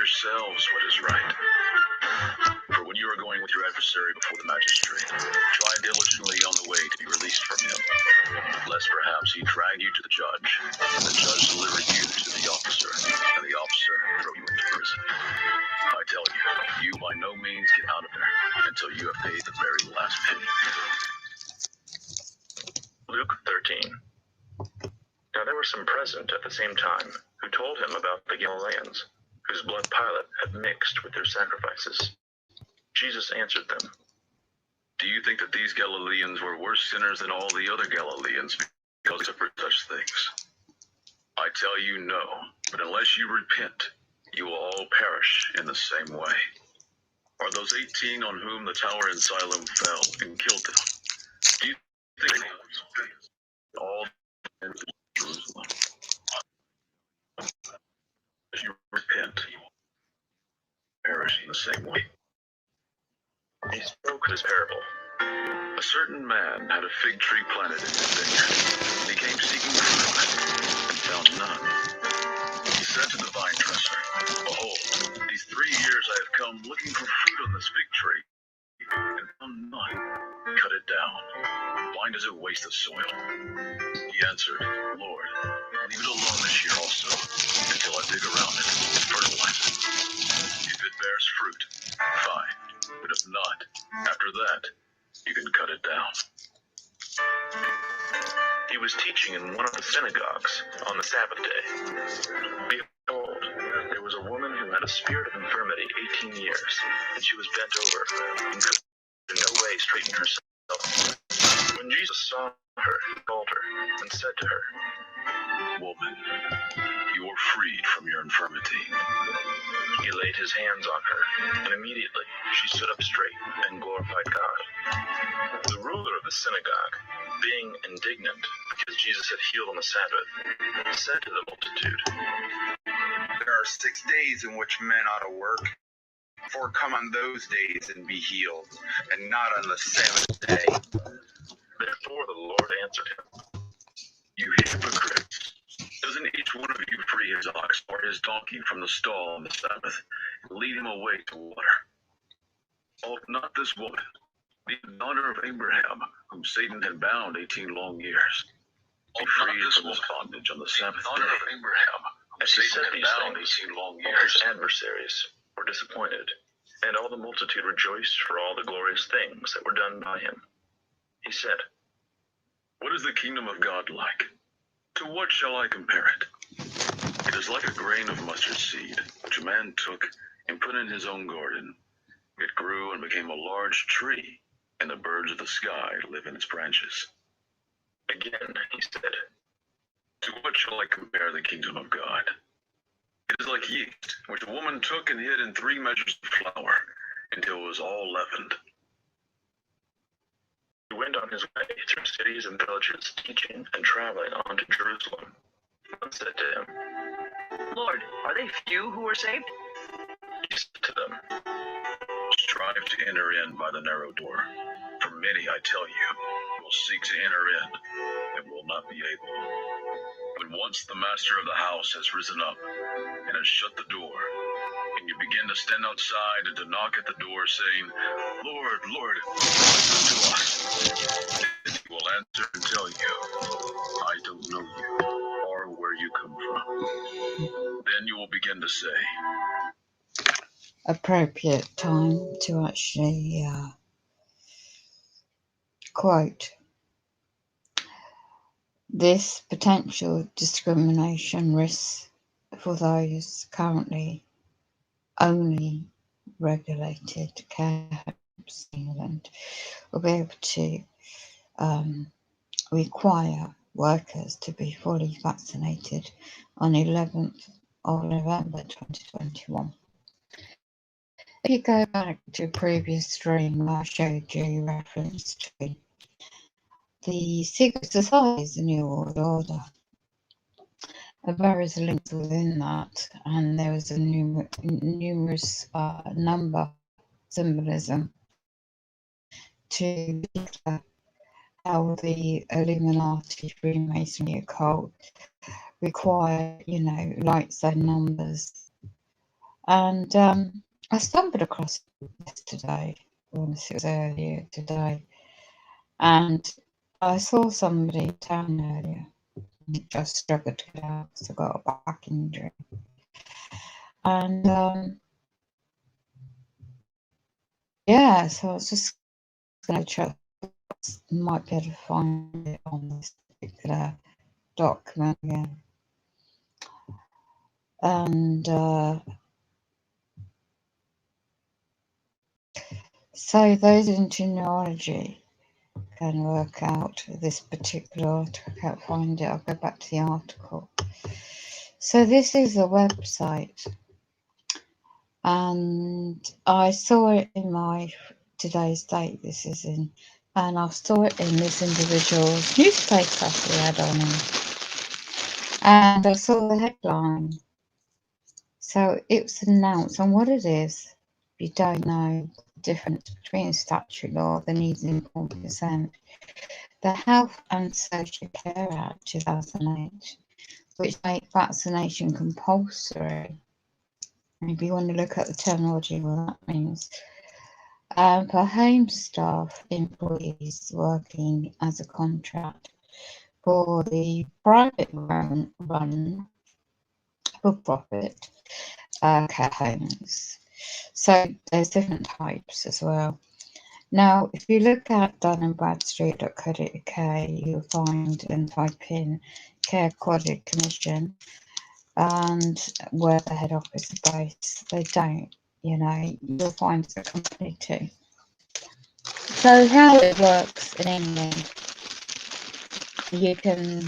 yourselves what is right. For when you are going with your adversary before the magistrate, try diligently on the way to be released from him, lest perhaps he drag you to the judge, and the judge deliver you to the officer, and the officer throw you into prison. I tell you, you by no means get out of there until you have paid the very last penny. Luke 13. Now there were some present at the same time who told him about the Galileans, whose blood Pilate had mixed with their sacrifices. Jesus answered them, Do you think that these Galileans were worse sinners than all the other Galileans because they suffered such things? I tell you no, but unless you repent, you will all perish in the same way. Are those 18 on whom the tower in Siloam fell and killed them? Do you think they all in Jerusalem? If you repent, you will perish in the same way. He spoke this parable. A certain man had a fig tree planted in his vineyard, and he came seeking fruit on it, and found none. He said to the vine dresser, Behold, these 3 years I have come looking for fruit on this fig tree, and found none. Cut it down. Why does it waste the soil? He answered, Lord, leave it alone this year also, until I dig around it and fertilize it. If it bears fruit, fine. But if not, after that, you can cut it down. He was teaching in one of the synagogues on the Sabbath day. Behold, there was a woman who had a spirit of infirmity 18 years, and she was bent over, and could in no way straighten herself. When Jesus saw her, he called her, and said to her, Woman, you are freed from your infirmity. He laid his hands on her, and immediately she stood up straight and glorified God. The ruler of the synagogue, being indignant because Jesus had healed on the Sabbath, said to the multitude, There are 6 days in which men ought to work. For come on those days and be healed, and not on the Sabbath day. Therefore the Lord answered him, You hypocrites! Doesn't each one of you free his ox or his donkey from the stall on the Sabbath and lead him away to water? Ought not this woman, the daughter of Abraham, whom Satan had bound 18 long years, be freed from his bondage on the Sabbath day? Of Abraham, as he said these things, 18 long all years. his adversaries were disappointed, and all the multitude rejoiced for all the glorious things that were done by him. He said, What is the kingdom of God like? To what shall I compare it? It is like a grain of mustard seed, which a man took and put in his own garden. It grew and became a large tree, and the birds of the sky live in its branches. Again he said, To what shall I compare the kingdom of God? It is like yeast, which a woman took and hid in 3 measures of flour, until it was all leavened. He went on his way through cities and villages, teaching and traveling on to Jerusalem. One said to him, Lord, are they few who are saved? He said to them, Strive to enter in by the narrow door. For many, I tell you, will seek to enter in, and will not be able. When once the master of the house has risen up, and has shut the door, and you begin to stand outside and to knock at the door, saying, Lord, Lord, come to us. And he will answer and tell you, I don't know you, or where you come from. Then you will begin to say, appropriate time to actually quote. This potential discrimination risk for those currently only regulated care homes in England will be able to require workers to be fully vaccinated on 11th of November 2021. If you go back to a previous stream where I showed you reference to the secret societies in New World Order, there are various links within that, and there was a numerous number symbolism to how the Illuminati Freemasonry occult require, lights and numbers And I stumbled across it yesterday, or it was earlier today, and I saw somebody down earlier. Just struggled to get out because I got a back injury. And yeah, so I was just going to check, might be able to find it on this particular document again. And so those in genealogy can work out this particular article. I can't find it. I'll go back to the article. So this is a website, and I saw it in my today's date. This is in, and I saw it in this individual's newspaper he had on him, and I saw the headline. So it was announced, and what it is, if you don't know the difference between statutory law, the needs and informed consent, the Health and Social Care Act 2008, which made vaccination compulsory. If you want to look at the terminology, what that means. For home staff employees working as a contract for the private run for-profit care homes. So there's different types as well. Now, if you look at dun&bradstreet.co.uk, you'll find and type in Care Quality Commission and where the head office is based. They don't, you'll find the company too. So how it works in England, you can,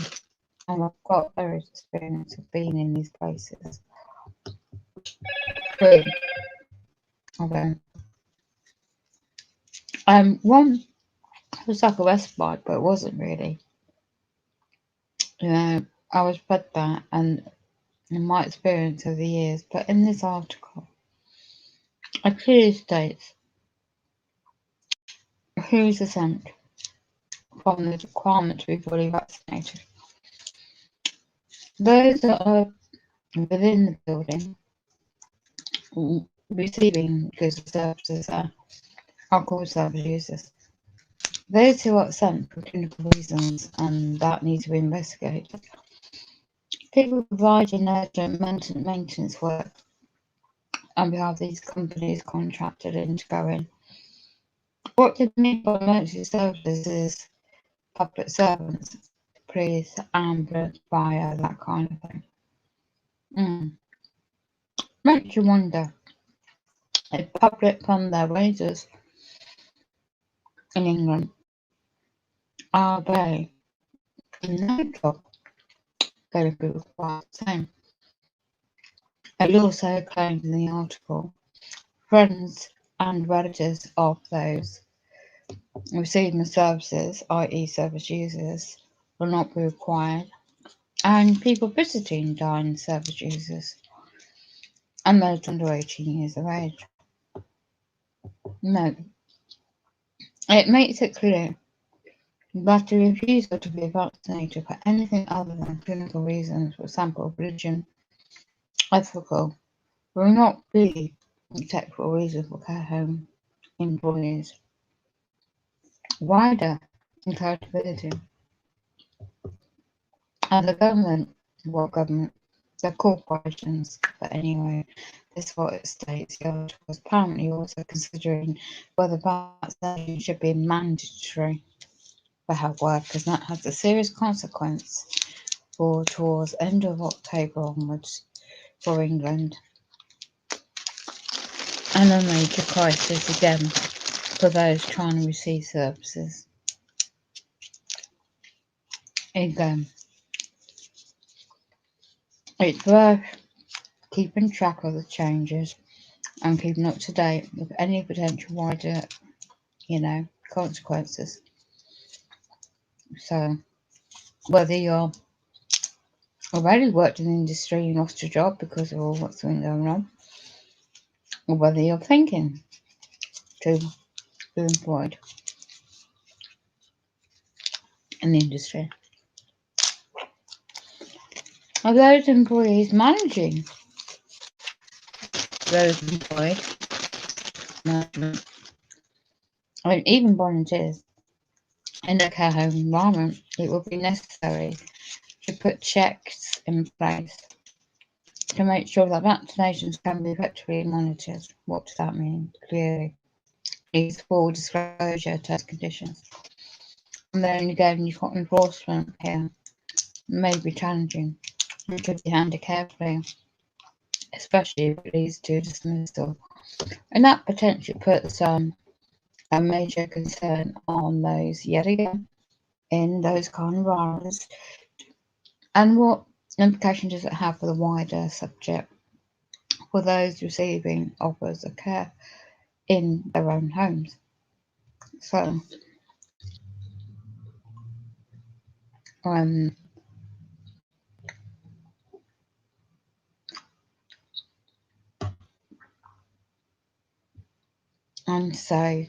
and I've got various experience of being in these places. One was like a respite, but it wasn't really. I was fed that, and in my experience over the years, but in this article, it clearly states who's exempt from the requirement to be fully vaccinated. Those that are within the building receiving goods and services are called service users. Those who are exempt for clinical reasons and that need to be investigated. People providing urgent maintenance work on behalf of these companies contracted in to go in. What do they mean by emergency services? Public servants, police, ambulance, fire, that kind of thing. Makes you wonder if public fund their wages in England, are they in no job going to be required the same? It also claims in the article, friends and relatives of those receiving the services, i.e. service users, will not be required, and people visiting dying service users and those under 18 years of age. No, it makes it clear that the refusal to be vaccinated for anything other than clinical reasons, for example, religion, ethical, will not be a technical reason for care home employees. Wider accountability. And the government, they're corporations, but anyway, this is what it states. The article is apparently also considering whether vaccination should be mandatory for health workers, and that has a serious consequence for towards end of October onwards for England, and a major crisis again for those trying to receive services. Again, it's worth keeping track of the changes and keeping up to date with any potential wider, consequences. So, whether you're already worked in the industry and lost your job because of all what's been going on, or whether you're thinking to be employed in the industry. Are those employees managing those employed, management, and even volunteers in a care home environment, it will be necessary to put checks in place to make sure that vaccinations can be effectively monitored. What does that mean? Clearly, these full disclosure test conditions. And then again, you've got enforcement here. May be challenging. It could be handled carefully, especially if it leads to dismissal. And that potentially puts a major concern on those, yet again, in those kind of environments. And what implication does it have for the wider subject for those receiving offers of care in their own homes? So, and so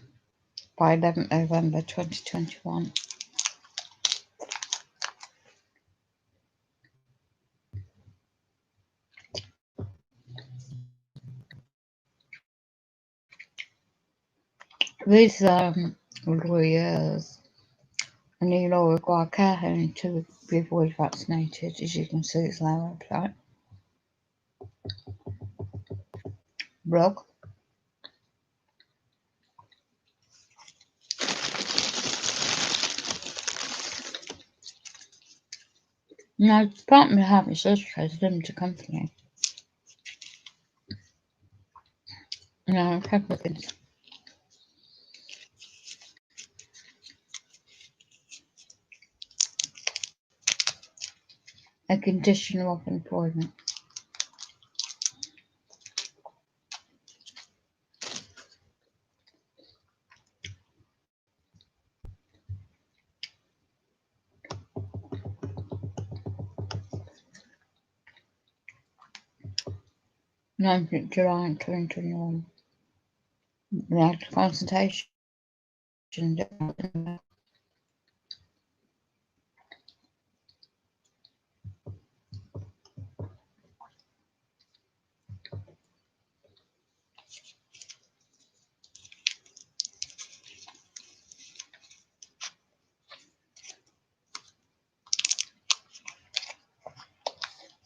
by 11th November 2021, these lawyers, a new law requires care homes to be fully vaccinated, as you can see, it's on their website. Blog. Now, the Department of Health and Social Care is a limited company. No, Republicans. A condition of employment. July 2021. They had a consultation.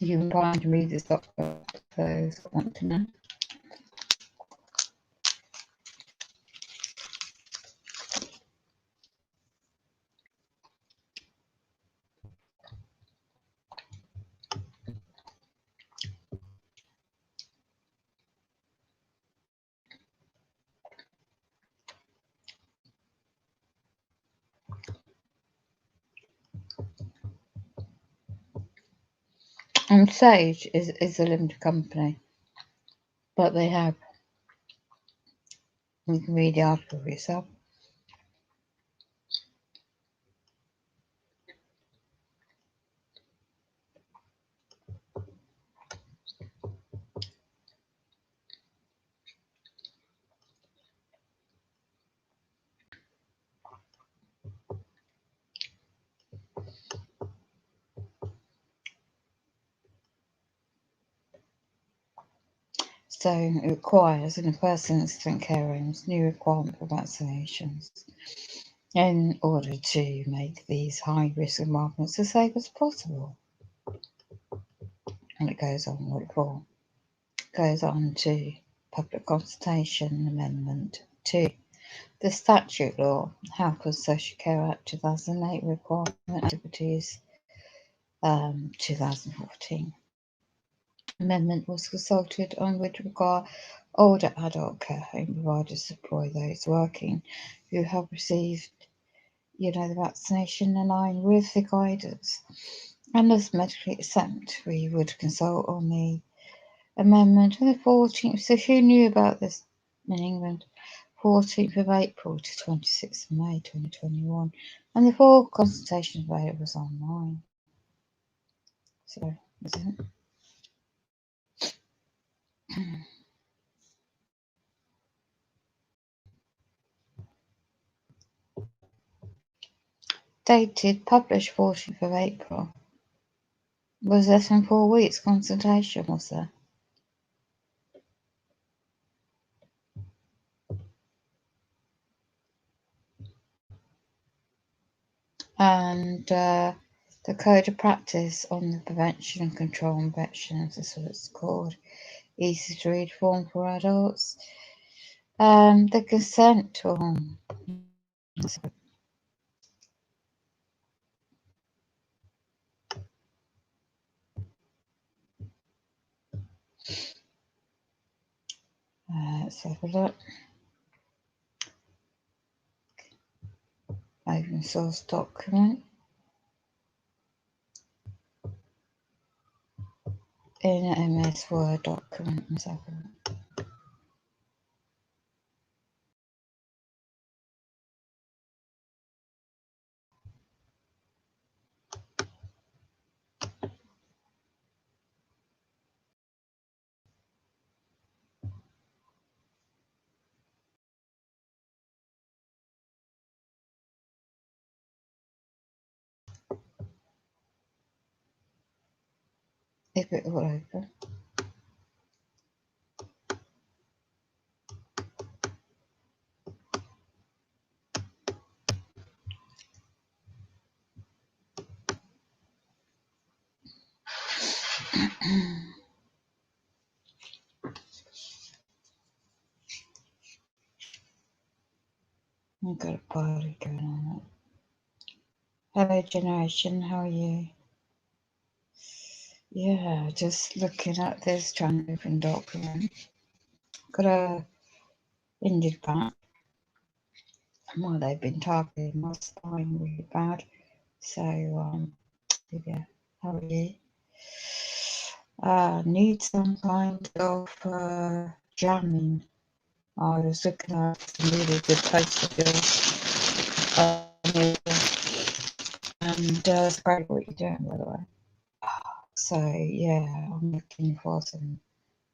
You can find to read this document for those that want to know. And Sage is a limited company, but they have, you can read the article for yourself. So it requires, in the first instance, care homes, new requirement for vaccinations in order to make these high-risk environments as safe as possible. And it goes on what it for. It goes on to Public Consultation Amendment 2. The statute law, Health and Social Care Act 2008 requirement activities 2014. Amendment was consulted on would require older adult care home providers to employ those working who have received, the vaccination in line with the guidance and as medically exempt. We would consult on the amendment on the 14th. So who knew about this in England? 14th of April to 26th of May 2021, and the full consultation available was online. So, isn't it? Dated, published 14th of April. Was less than 4 weeks consultation, was there? and the Code of Practice on the Prevention and Control of Infections, is what it's called. Easy to read form for adults. The consent form. Let's have a look. Open source document. In an MS Word document. Let's have a look. If it will open. I've got a party going on. Hello, Generation. How are you? Yeah, just looking at this, trying to open document. Got a injured back. Well, they've been targeting my spine really bad. So, yeah. How are you? Need some kind of jamming. I was looking at some really good posters. And it's great what you're doing, by the way. So yeah, I'm looking for some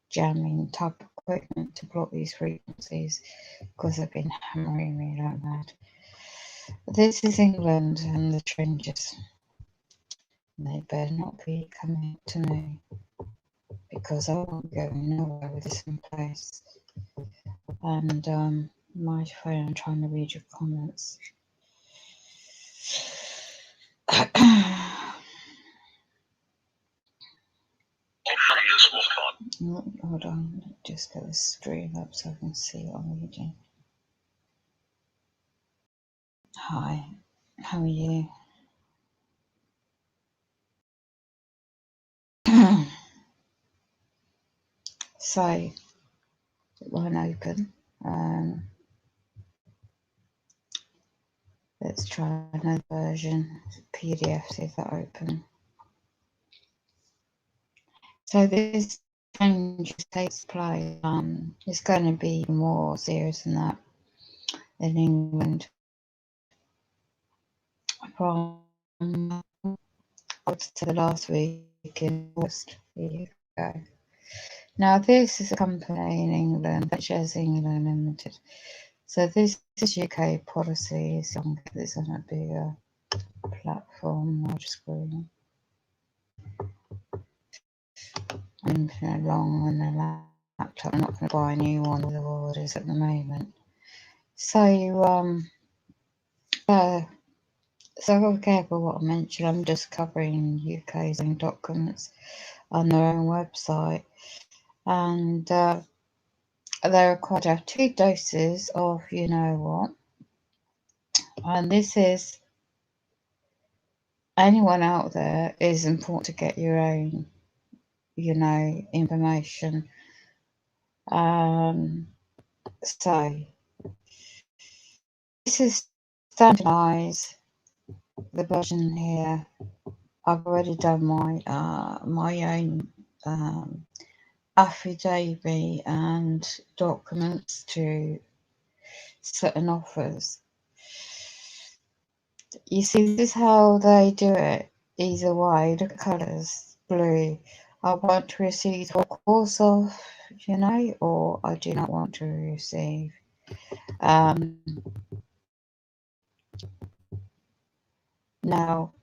jamming type equipment to block these frequencies because they've been hammering me like mad. This is England and the trenches. They better not be coming to me because I won't go nowhere with this in place. And my phone, I'm trying to read your comments. Hold on, just get the stream up so I can see what I'm reading. Hi, how are you? So, it won't open. Let's try another version. PDF, see if that opens. So this change takes place. It's going to be more serious than that in England. From the last week in August. Here you go. Now this is a company in England, Shares England Limited. So this is UK policies. I'm get this on a bigger platform, larger screen. I'm along on the laptop. I'm not going to buy a new one with the orders at the moment. So so be careful what I mention. I'm just covering UK's own documents on their own website, and they're required to have 2 doses of you know what. And this is anyone out there is important to get your own, information. So this is standardized. The version here. I've already done my own affidavit and documents to certain offers. You see, this is how they do it. Either way, look at colours. Blue. I want to receive a course of, or I do not want to receive. Now,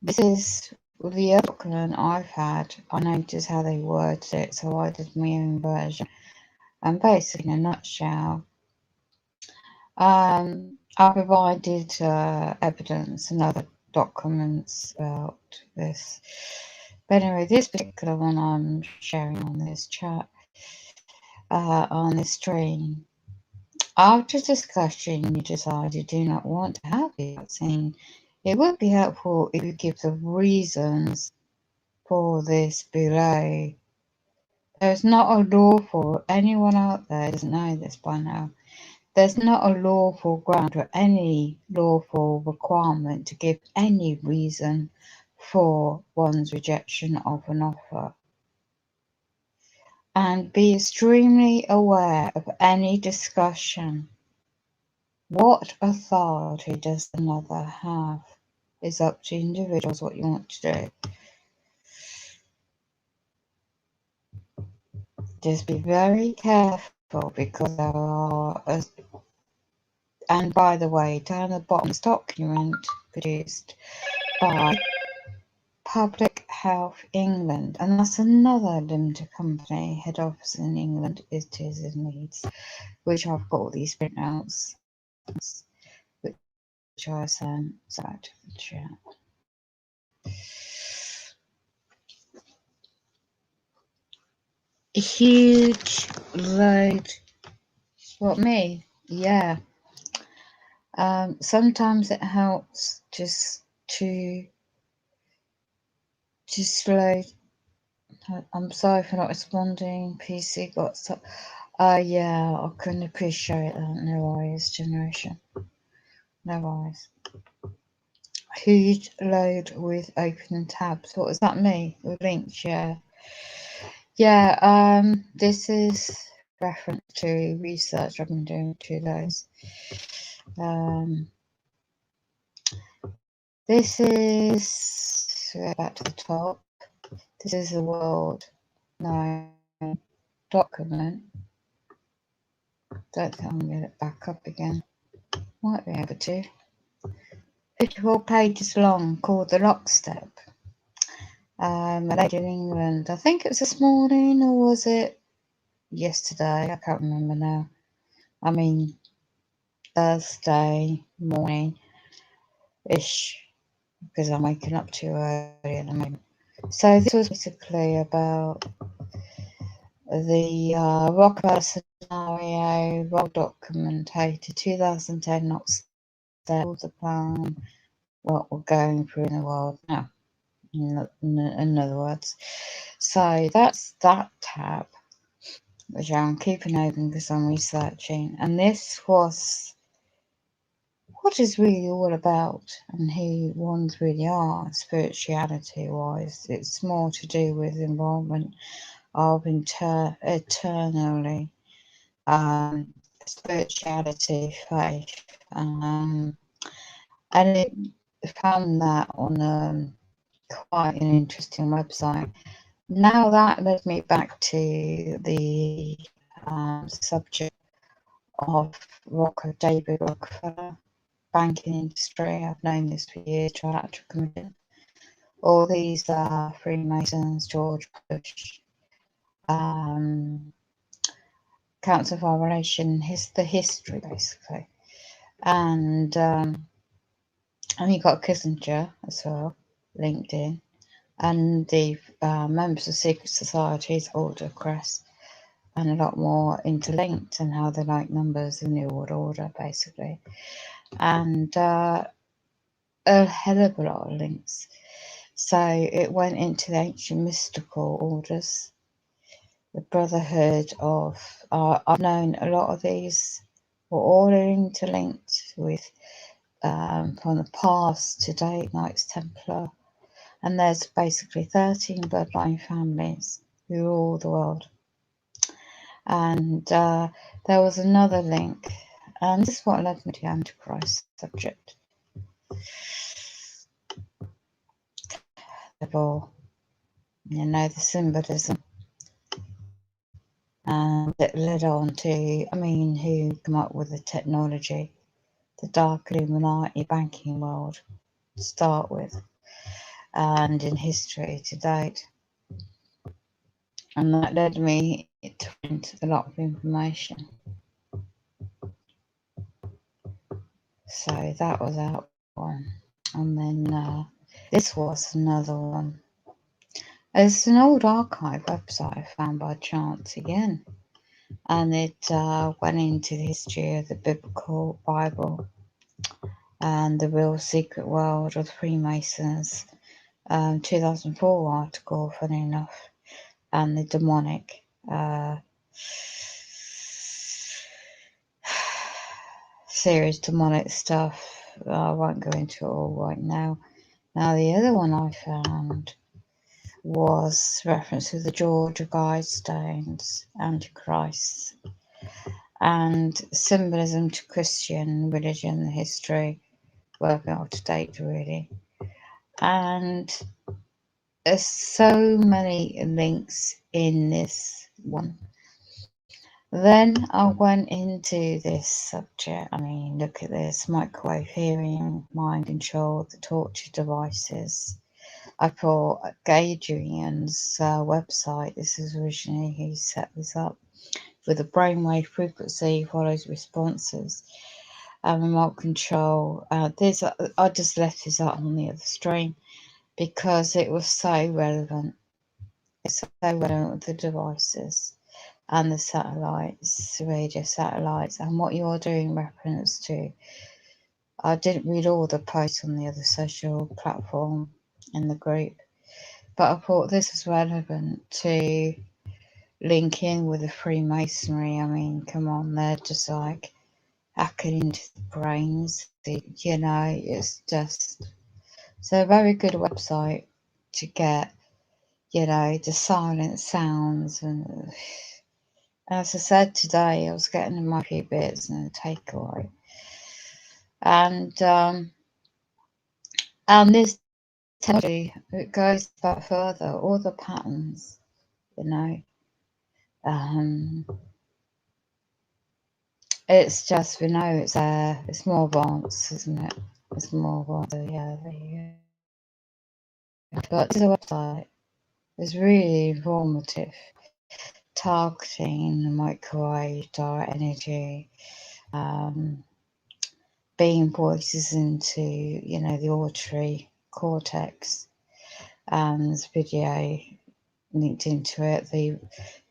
this is the other document I've had. I noticed how they worded it, so I did my own version. And basically, in a nutshell, I provided evidence and other documents about this. But anyway, this particular one I'm sharing on this chat, on this stream. After discussion, you decide you do not want to have the vaccine. It would be helpful if you give the reasons for this below. There's not a law for anyone out there who doesn't know this by now. There's not a lawful ground or any lawful requirement to give any reason for one's rejection of an offer. And be extremely aware of any discussion. What authority does another have? It's up to individuals what you want to do. Just be very careful because there are, and by the way, down the bottom, this document produced by Public Health England, and that's another limited company, head office in England, it is in Leeds, which I've got all these printouts, which I sent out to the chat. A huge load. What, me? Yeah. Sometimes it helps just to slow. I'm sorry for not responding. PC got stuck. Yeah, I couldn't appreciate that. No worries, generation. No worries. Huge load with open tabs. What was that? Me with links? Yeah. Yeah. This is reference to research I've been doing to those. This is back to the top. This is the world known document. Don't think I'm going to get it back up again. Might be able to. 54 pages long, called The Lockstep. A lady in England. I think it was this morning, or was it yesterday? I can't remember now. I mean, Thursday morning-ish, because I'm waking up too early at the moment. So this was basically about the Rockefeller scenario, well documented, 2010 Lockstep, the plan, what we're going through in the world now, in other words. So that's that tab, which I'm keeping open because I'm researching. And this was what is really all about and who ones really are, spirituality-wise. It's more to do with involvement of eternally spirituality, faith, and it found that on quite an interesting website. Now that led me back to the subject of David Rockefeller, banking industry. I've known this for years, trilateral commission. All these Freemasons, George Bush, Council of Our Relation, the history basically. And you got Kissinger as well, LinkedIn, and the members of secret societies, older criss, and a lot more interlinked, and how they like numbers, the New World Order basically, and a hell of a lot of links. So it went into the ancient mystical orders, the Brotherhood of, I've known a lot of these were all interlinked with, from the past to date, Knights Templar, and there's basically 13 bloodline families who rule the world. And there was another link, and this is what led me to the Antichrist subject. The law, the symbolism. And it led on to, who come up with the technology, the dark Illuminati banking world to start with, and in history to date. And that led me to a lot of information. So that was that one. And then this was another one. It's an old archive website I found by chance again, and it went into the history of the biblical Bible and the real secret world of the Freemasons. 2004 article, funny enough, and the demonic serious demonic stuff. I won't go into it all right now. Now, the other one I found was reference to the Georgia Guidestones, Antichrist, and symbolism to Christian religion, history, working up to date really. And there's so many links in this one. Then I went into this subject. I mean, look at this: microwave hearing, mind control, the torture devices. I put Gadrian's website. This is originally he set this up with a brainwave frequency follows responses and remote control. This I just left this out on the other stream because it was so relevant. It's so relevant with the devices and the satellites, radio satellites, and what you're doing reference to. I didn't read all the posts on the other social platform in the group, but I thought this was relevant to link in with the Freemasonry. I mean, come on, they're just like hacking into the brains. It's just a very good website to get, the silent sounds. And as I said today, I was getting my few bits and a takeaway. And this technology, it goes back further, all the patterns, it's just, it's more advanced, isn't it? It's more advanced, yeah, there you go. But this website is really informative, targeting the microwave, direct energy, beam voices into, the auditory cortex, and there's video linked into it, the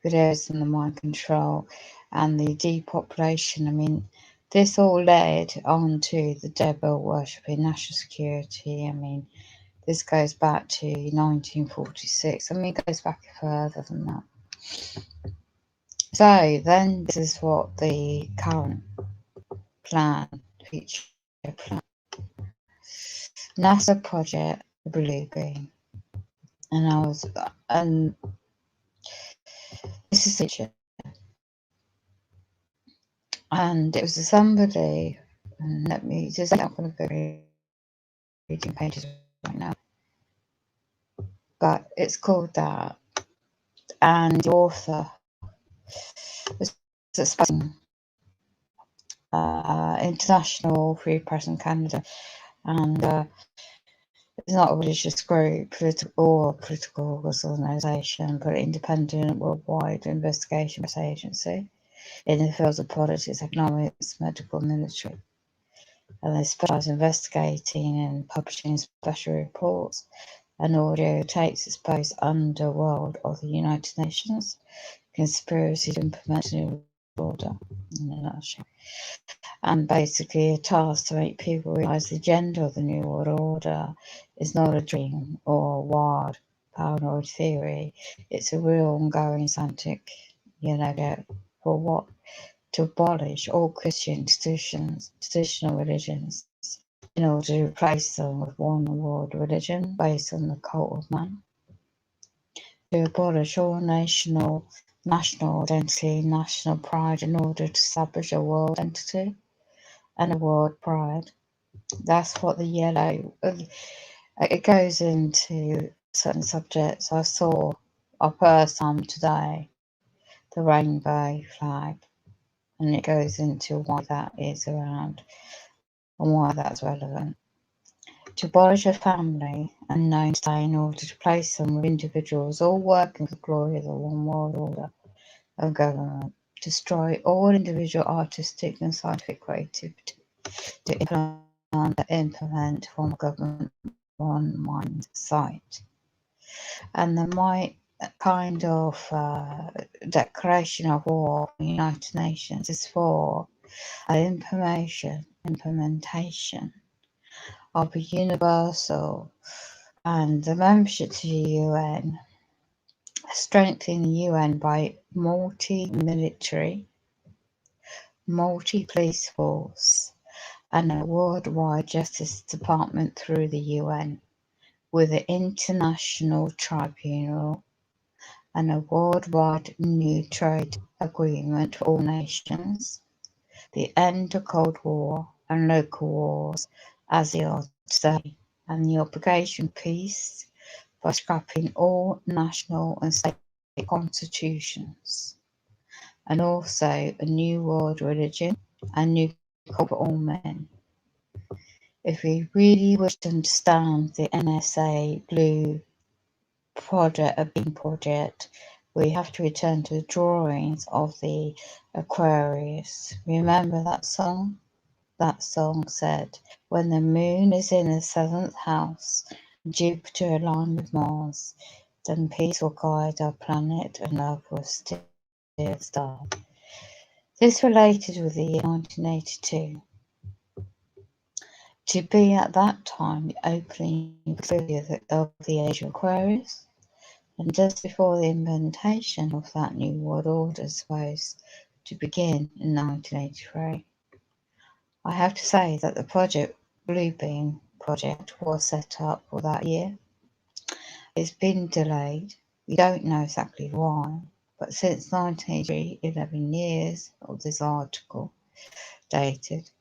videos and the mind control and the depopulation. I mean, this all led on to the devil worshipping national security. I mean, this goes back to 1946. I mean, it goes back further than that. So then this is what the current future plan. NASA project, the Blue Beam. And this is the picture. And it was somebody, and let me just, I'm going to go reading pages right now, but it's called that. And the author was expressing International Free Press in Canada, and it's not a religious group, political organisation, but independent worldwide investigation agency in the fields of politics, economics, medical, military. And they specialise in investigating and publishing special reports and audio tapes exposed underworld of the United Nations conspiracy to implement a new order, in a nutshell. And basically a task to make people realise the agenda of the new world order is not a dream or a wild paranoid theory. It's a real ongoing scientific, for what? To abolish all Christian traditional religions in order to replace them with one world religion based on the cult of man. To abolish all national identity, national pride in order to establish a world entity and a world pride. That's what the yellow, it goes into certain subjects. I put some today, the rainbow flag, and it goes into why that is around and why that's relevant. To abolish a family and known state in order to place them with individuals all working for the glory of the one world order of government. Destroy all individual artistic and scientific creativity to implement to implement form of government one mind sight. And the kind of declaration of war of the United Nations is for an implementation of a universal and the membership to the UN, strengthening the UN by multi-military, multi-police force, and a worldwide justice department through the UN, with an international tribunal and a worldwide new trade agreement for all nations, the end of Cold War and local wars as they are today, and the obligation of peace by scrapping all national and state constitutions, and also a new world religion and new code for all men. If we really wish to understand the NSA Blue project, we have to return to the drawings of the Aquarius. Remember that song? That song said, when the moon is in the 7th house, Jupiter aligned with Mars, then peace will guide our planet and love will steer the star. This related with the year 1982. To be at that time the opening of the age of Aquarius, and just before the implementation of that new world order is supposed to begin in 1983. I have to say that the Project Bluebeam project was set up for that year. It's been delayed. We don't know exactly why, but since 1983, 11 years of this article dated,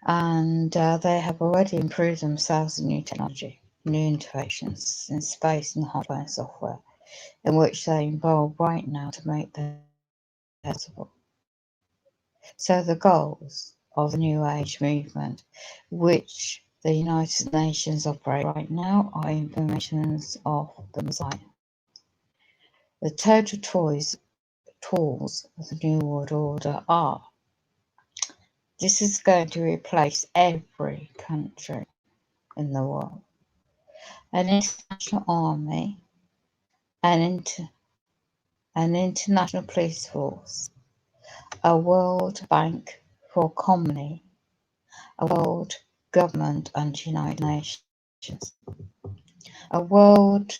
and they have already improved themselves in new technology, new innovations in space and hardware and software, in which they involve right now to make them possible. So the goals of the New Age movement, which the United Nations operate right now, are implementations of the Messiah. The total tools of the New World Order are: this is going to replace every country in the world, an international army, an international police force, a World Bank for Commonly, a World Government and United Nations, a World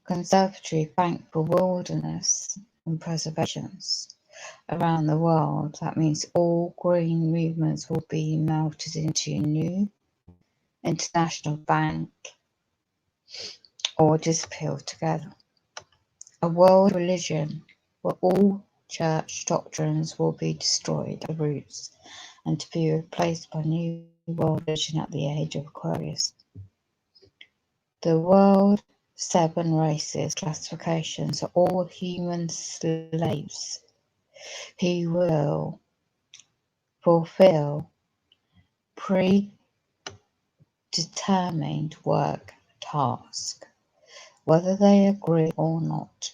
Conservatory Bank for Wilderness and Preservations around the world. That means all green movements will be melted into a new international bank or disappear altogether. A world religion where all church doctrines will be destroyed at the roots and to be replaced by new world religion at the age of Aquarius. The world 7 races classifications are all human slaves who will fulfill predetermined work task, whether they agree or not.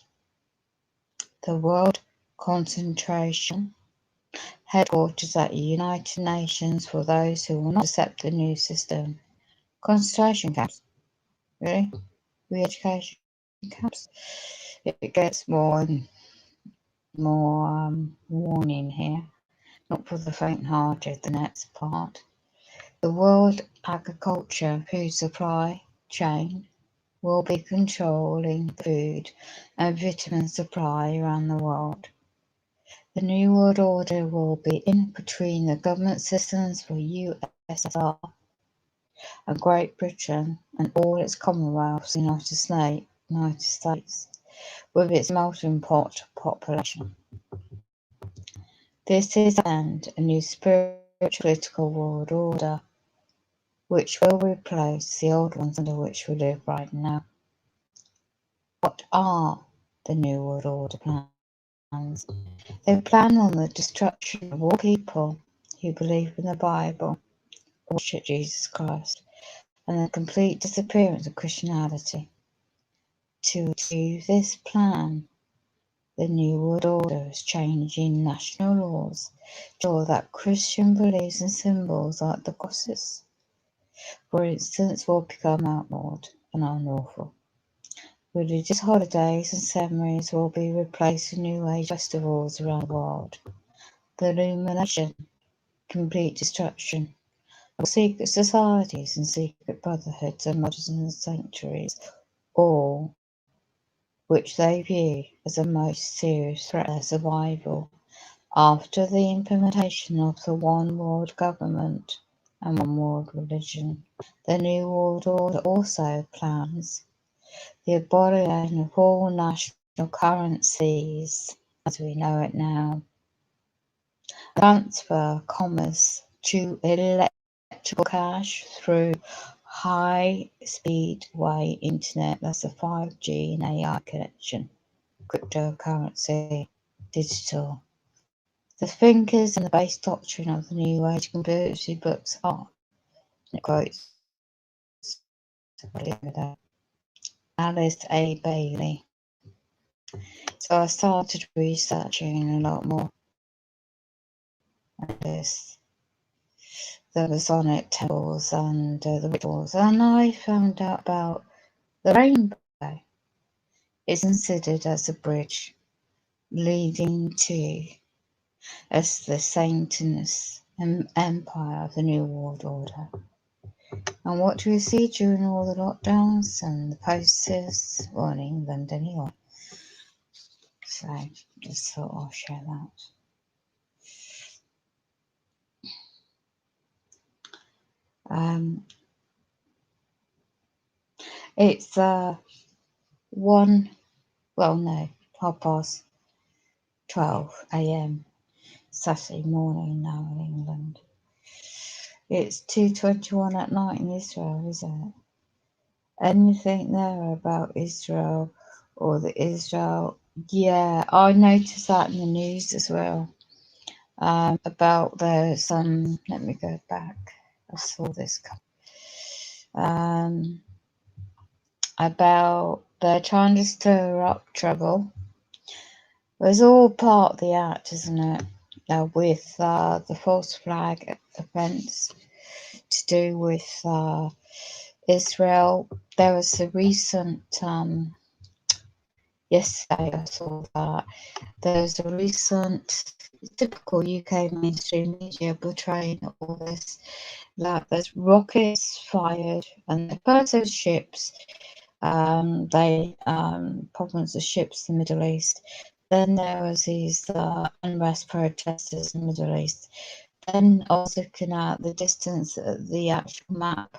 The World Concentration headquarters at the United Nations for those who will not accept the new system. Concentration camps. Really? Re-education camps? It gets more warning here. Not for the faint-hearted, the next part. The world agriculture food supply chain will be controlling the food and vitamin supply around the world. The New World Order will be in between the government systems for USSR and Great Britain and all its commonwealths, United States, with its melting pot population. This is and a new spiritual political world order, which will replace the old ones under which we live right now. What are the New World Order plans? They plan on the destruction of all people who believe in the Bible, worship Jesus Christ, and the complete disappearance of Christianity. To achieve this plan, The New World Order is changing national laws to ensure that Christian beliefs and symbols like the crosses, for instance, will become outlawed and unlawful. Religious holidays and ceremonies will be replaced with New Age festivals around the world. The illumination, complete destruction of secret societies and secret brotherhoods and modern sanctuaries, all which they view as a most serious threat to their survival after the implementation of the one world government and one world religion. The New World Order also plans the abolition of all national currencies as we know it now, transfer commerce to electrical cash through high-speed way internet, that's a 5G and AI connection, cryptocurrency, digital. The thinkers and the base doctrine of the New Age conspiracy books are, and it quotes Alice A. Bailey. So I started researching a lot more on this, the Masonic temples and the rituals, and I found out about the rainbow. It's considered as a bridge leading to as the Satanist empire of the New World Order. And what do we see during all the lockdowns and the posters? Well, in England anyway. So just thought I'll share that. It's 12:30 a.m. Saturday morning now in England. It's 2:21 at night in Israel, isn't it? Anything there about Israel or the Israel? Yeah, I noticed that in the news as well. About there's let me go back. I saw this about they're trying to stir up trouble. It's all part of the act, isn't it? With the false flag offence to do with Israel. There was a recent yesterday I saw that there's a recent typical UK mainstream media portraying all this, that there's rockets fired and the first those ships, problems with ships in the Middle East. Then there was these unrest protesters in the Middle East. Then I was looking at the distance, the actual map,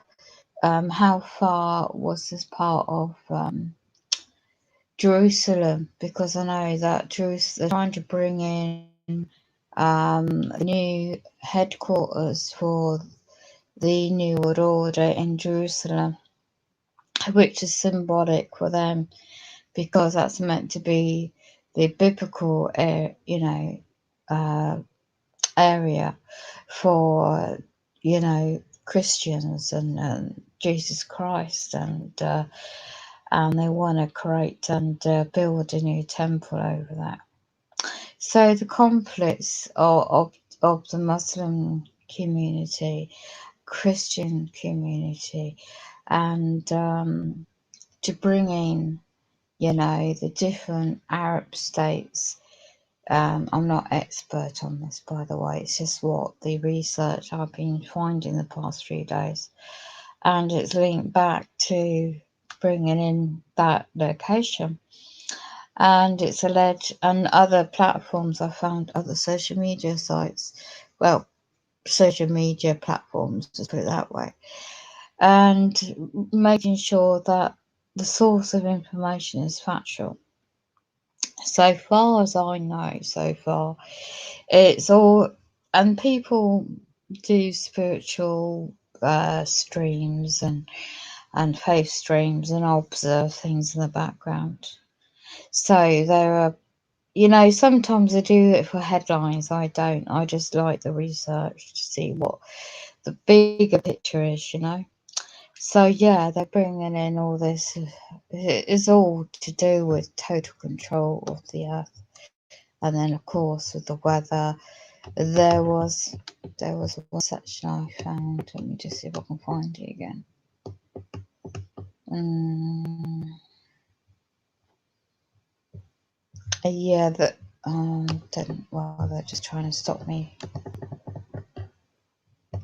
how far was this part of Jerusalem, because I know that they're trying to bring in the new headquarters for the New World Order in Jerusalem, which is symbolic for them because that's meant to be the biblical, area for, Christians and Jesus Christ, and they want to create and build a new temple over that. So the conflicts of the Muslim community, Christian community, and to bring in, the different Arab states. I'm not expert on this, by the way. It's just what the research I've been finding the past few days, and it's linked back to bringing in that location. And it's alleged, and other platforms I found, other social media sites, social media platforms, let's put it that way, and making sure that the source of information is factual. So far as I know, it's all, and people do spiritual streams and faith streams and observe things in the background. So there are, sometimes I do it for headlines. I don't. I just like the research to see what the bigger picture is, So yeah, they're bringing in all this. It is all to do with total control of the earth. And then, of course, with the weather, there was one section I found. Let me just see if I can find it again. Yeah, that they're just trying to stop me.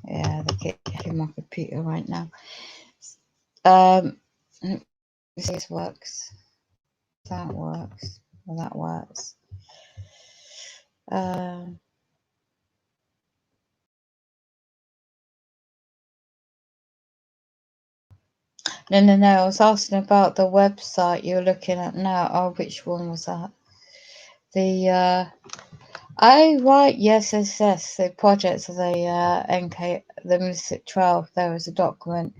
Yeah, they're getting my computer right now. Let me see if this works. That works. Well, that works. No. I was asking about the website you're looking at now. Oh, which one was that? The oh right, yes. The projects of the NK, the Mystic 12. There was a document.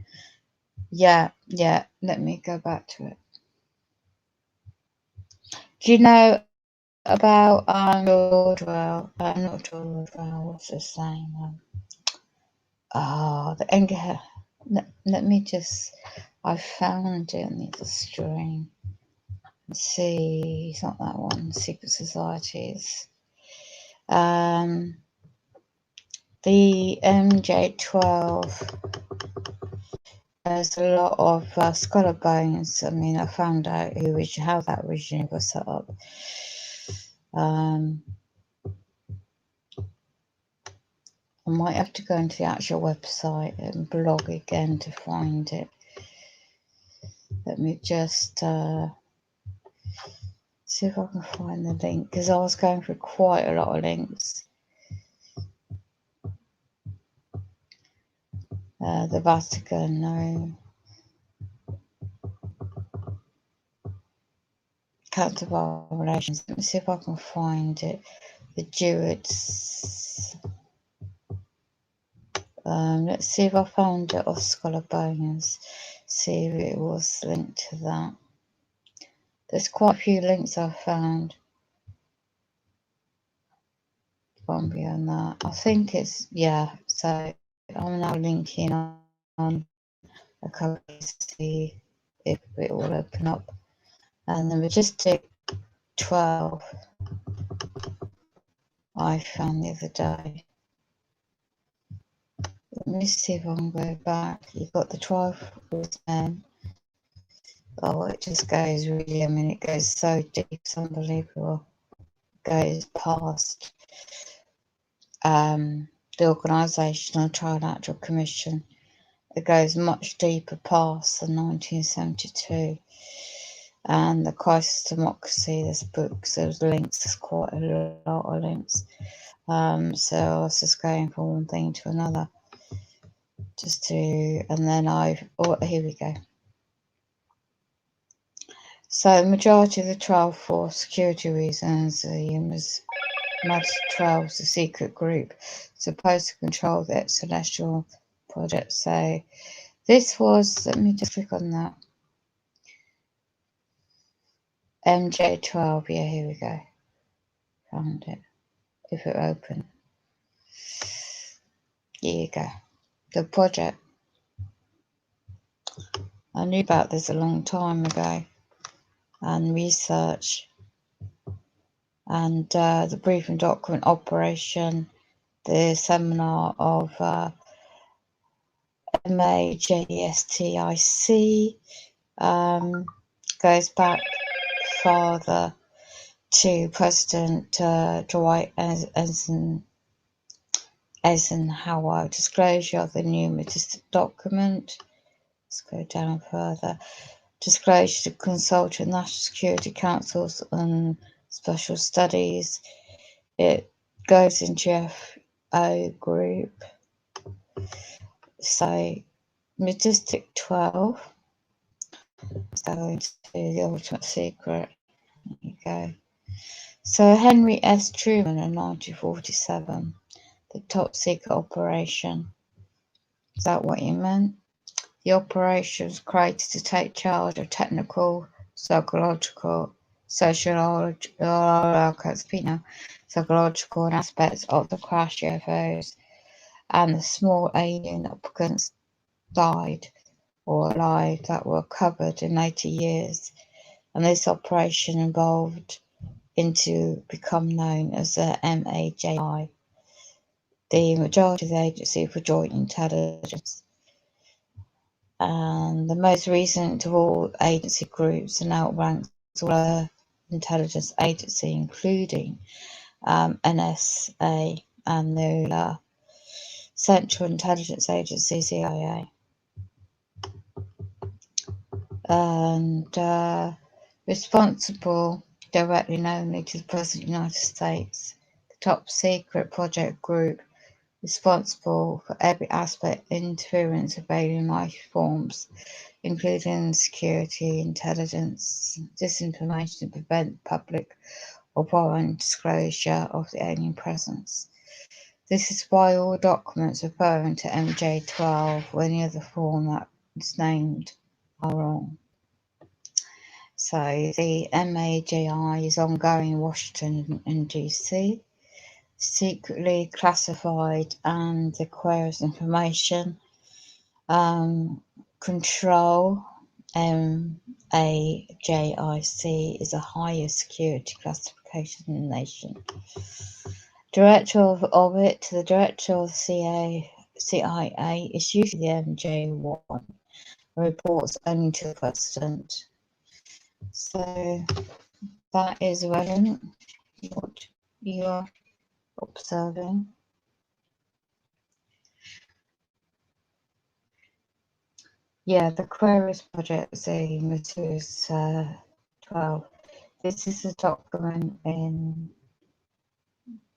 Yeah. Let me go back to it. Do you know about Ordwell? Not Ordwell. What's his name? The NK. Let me just. I found it in the other stream. Let's see, it's not that one. Secret Societies. The MJ12. There's a lot of scholar bones. I mean, I found out how that originally was set up. I might have to go into the actual website and blog again to find it. Let me just see if I can find the link, because I was going through quite a lot of links. The Vatican, no. Counterpart relations. Let me see if I can find it. The Druids. Let's see if I found it off Scholar Bones. See if it was linked to that. There's quite a few links I found. One beyond that. I think it's, yeah. So I'm now linking on a couple to see if it will open up. And the Majestic 12 I found the other day. Let me see if I can go back. You've got the 12 men. Oh, it just goes really, I mean, it goes so deep, it's unbelievable. It goes past the Organisational Trilateral Commission. It goes much deeper past the 1972. And the Crisis Democracy, there's books, there's links, there's quite a lot of links. So I was just going from one thing to another. And then here we go. So the majority of the trial for security reasons, the Magic 12 is a secret group supposed to control the celestial project. So this was, let me just click on that. MJ12, yeah, here we go. Found it. If it open. Here you go. The project. I knew about this a long time ago. And research. And the briefing document operation. The seminar of MAJSTIC goes back farther to President Dwight Eisenhower. Disclosure of the new Majestic document. Let's go down further. Disclosure to consult with National Security Councils on special studies. It goes into FO group. So Majestic 12. Let's go into the ultimate secret. There you go. So Henry S. Truman in 1947, the top secret operation. Is that what you meant? The operation was created to take charge of technical, psychological, sociological, psychological aspects of the crash UFOs, and the small alien occupants died or alive that were covered in later years. And this operation involved into become known as the MAJI, the majority of the Agency for Joint Intelligence. And the most recent of all agency groups and outranks all other intelligence agency, including NSA and the Central Intelligence Agency, CIA. And responsible directly and only to the President of the United States, the top secret project group responsible for every aspect of interference of alien life forms, including security, intelligence, disinformation to prevent public or foreign disclosure of the alien presence. This is why all documents referring to MJ12 or any other form that is named are wrong. So the MAJI is ongoing in Washington and DC, secretly classified, and requires information. Control MAJIC is a higher security classification in the nation. Director of it, the director of the CIA is usually the MJ1, reports only to the president. So that is relevant, what you are observing. Yeah, the Queries project, the materials 12. This is a document in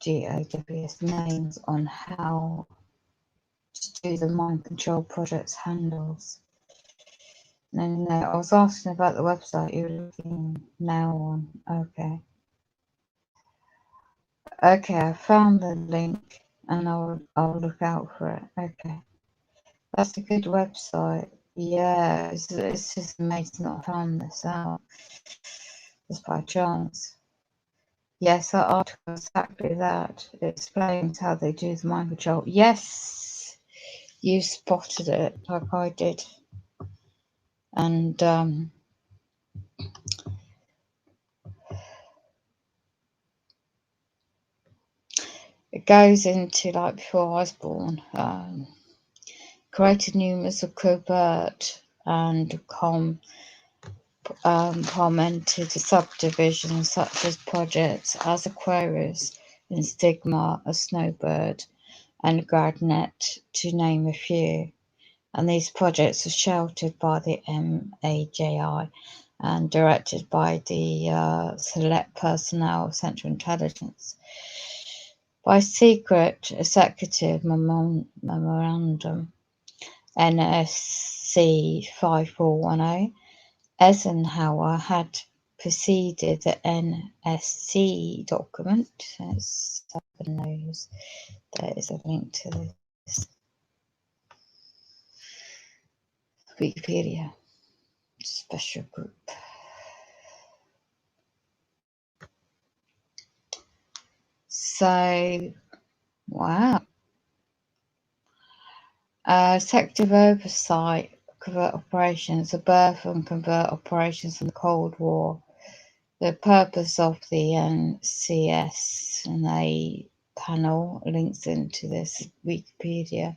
GAWS names on how to do the mind control project's handles. No, I was asking about the website you're looking now on. Okay, I found the link and I'll look out for it. Okay, that's a good website. Yeah, it's just amazing that I found this out just by chance. Yes, that article exactly that. It explains how they do the mind control. Yes, you spotted it like I did. And it goes into, like before I was born, created numerous of covert and commented subdivisions such as projects as Aquarius and Stigma, a Snowbird, and Gradnet, to name a few. And these projects are sheltered by the MAJI and directed by the select personnel of Central Intelligence. By secret executive memorandum NSC 5410, Eisenhower had preceded the NSC document. Let's have a nose. There is a link to this. Wikipedia special group. So, wow. Sector oversight, covert operations, the birth and covert operations in the Cold War. The purpose of the NCS and a panel links into this Wikipedia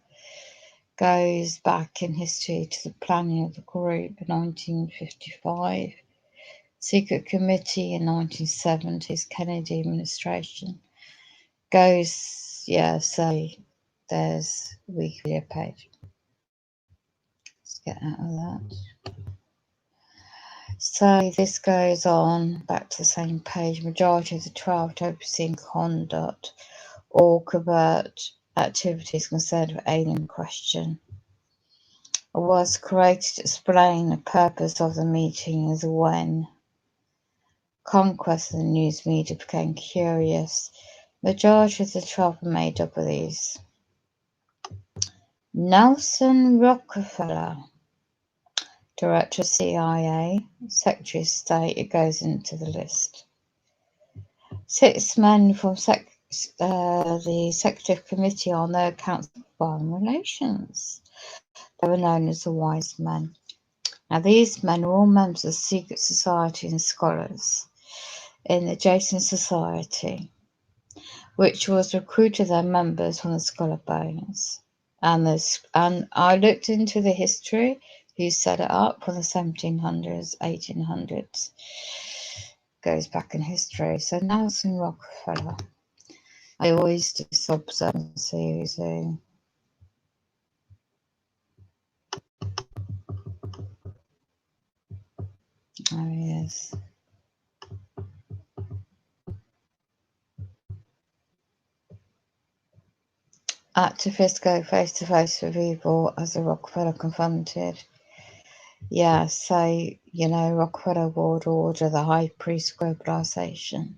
goes back in history to the planning of the group in 1955, secret committee in 1970s, Kennedy administration. Goes, so there's a Wikipedia page. Let's get out of that. So this goes on back to the same page. Majority of the 12 to overseeing conduct or covert activities concerned with alien question was created to explain the purpose of the meeting as when conquest of the news media became curious. Majority of the 12 are made up of these. Nelson Rockefeller, Director of CIA, Secretary of State, it goes into the list. 6 men from the Executive Committee on the Council of Foreign Relations. They were known as the Wise Men. Now, these men were all members of the secret society and scholars. in the adjacent society, which was recruited their members from the Skull and Bones. And I looked into the history, who set it up from the 1700s, 1800s. Goes back in history. So Nelson Rockefeller. I always do observe and see who's who. Oh, yes. Activists go face to face with evil as the Rockefeller confronted. Yeah, so, Rockefeller would order the high priest globalization.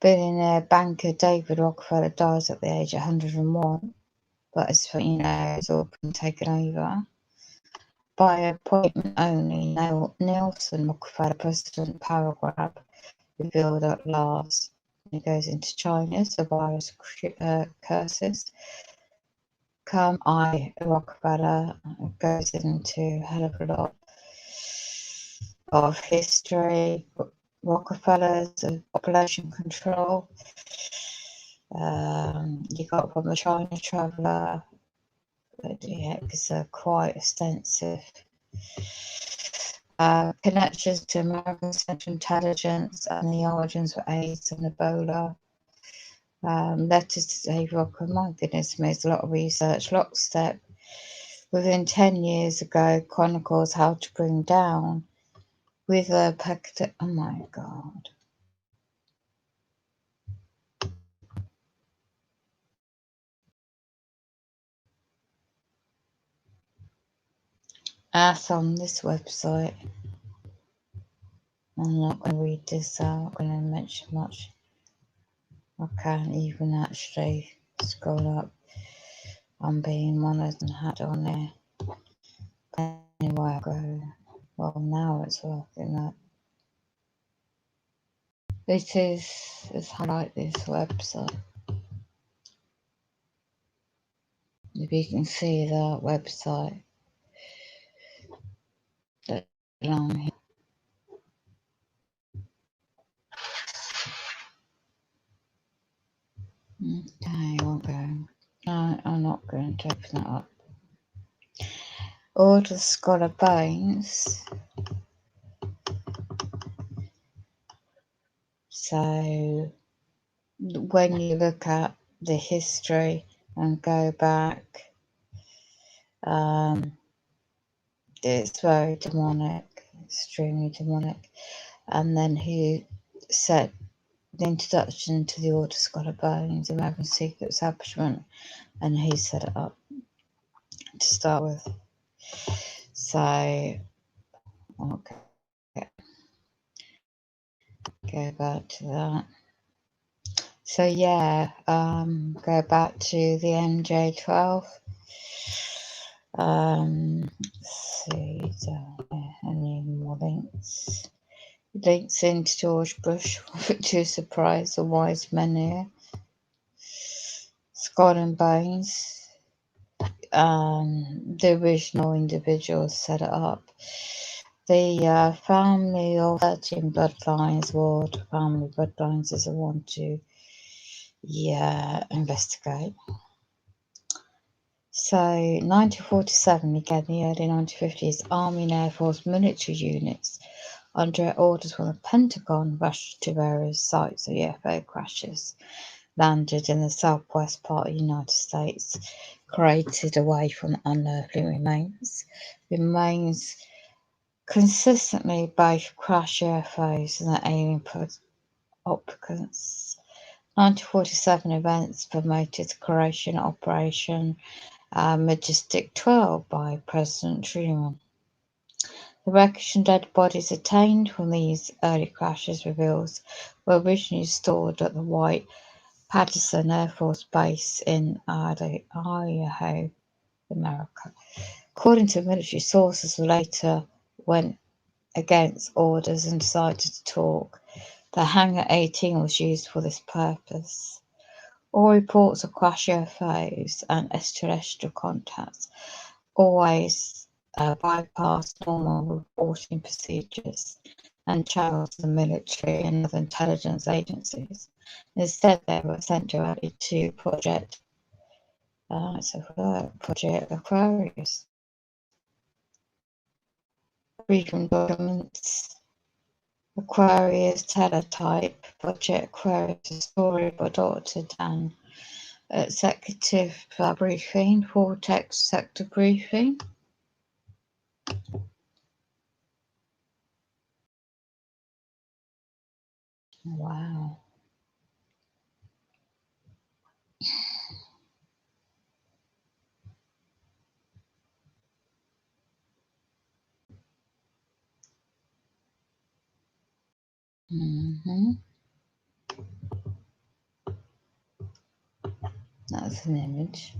Billionaire banker David Rockefeller dies at the age of 101, but it's all been taken over. By appointment only, Nelson Rockefeller, President power grab, revealed at last. He goes into China, so virus curses. Come, Rockefeller goes into a hell of a lot of history. Rockefellers of population control. You got from a China traveller. It's quite extensive. Connections to American Central Intelligence and the origins of AIDS and Ebola. Letters to Dave Rocker. My goodness me, there's a lot of research. Lockstep. Within 10 years ago, chronicles how to bring down with a packet. Oh my God. As on this website. I'm not going to read this out. I'm going to mention much. I can't even actually scroll up. I'm being monitored and had on there. Anyway, I go. Well, now it's working out. Let's highlight this website. If you can see that website, that along here. Okay, I'll go. No, I'm not going to open that up. Order Scholar Bones. So when you look at the history and go back, it's very demonic, extremely demonic. And then he set the introduction to the Order Scholar Bones, American Secret Establishment, and he set it up to start with. So, okay, go back to that. So yeah, go back to the MJ12. Let's see, any more links? Links into George Bush to surprise the wise men here. Skull and Bones. The original individuals set it up. The family of 13 bloodlines, World Family Bloodlines, is a one to investigate. So 1947, again, the early 1950s, Army and Air Force military units under orders from the Pentagon rushed to various sites of UFO crashes, landed in the southwest part of the United States, created away from unearthly remains. Remains consistently both crash UFOs and the alien occupants. 1947 events promoted the creation of Operation Majestic 12 by President Truman. The wreckage and dead bodies obtained from these early crashes reveals were originally stored at the White Patterson Air Force Base in Idaho, America. According to military sources, who later went against orders and decided to talk, the Hangar 18 was used for this purpose. All reports of crash UFOs and extraterrestrial contacts always bypass normal reporting procedures. and channels the military and other intelligence agencies. Instead, they were sent directly to Project Aquarius. Briefing documents, Aquarius teletype, Project Aquarius, a story by Dr. Dan, executive briefing, Vortex sector briefing. Wow. That's an image.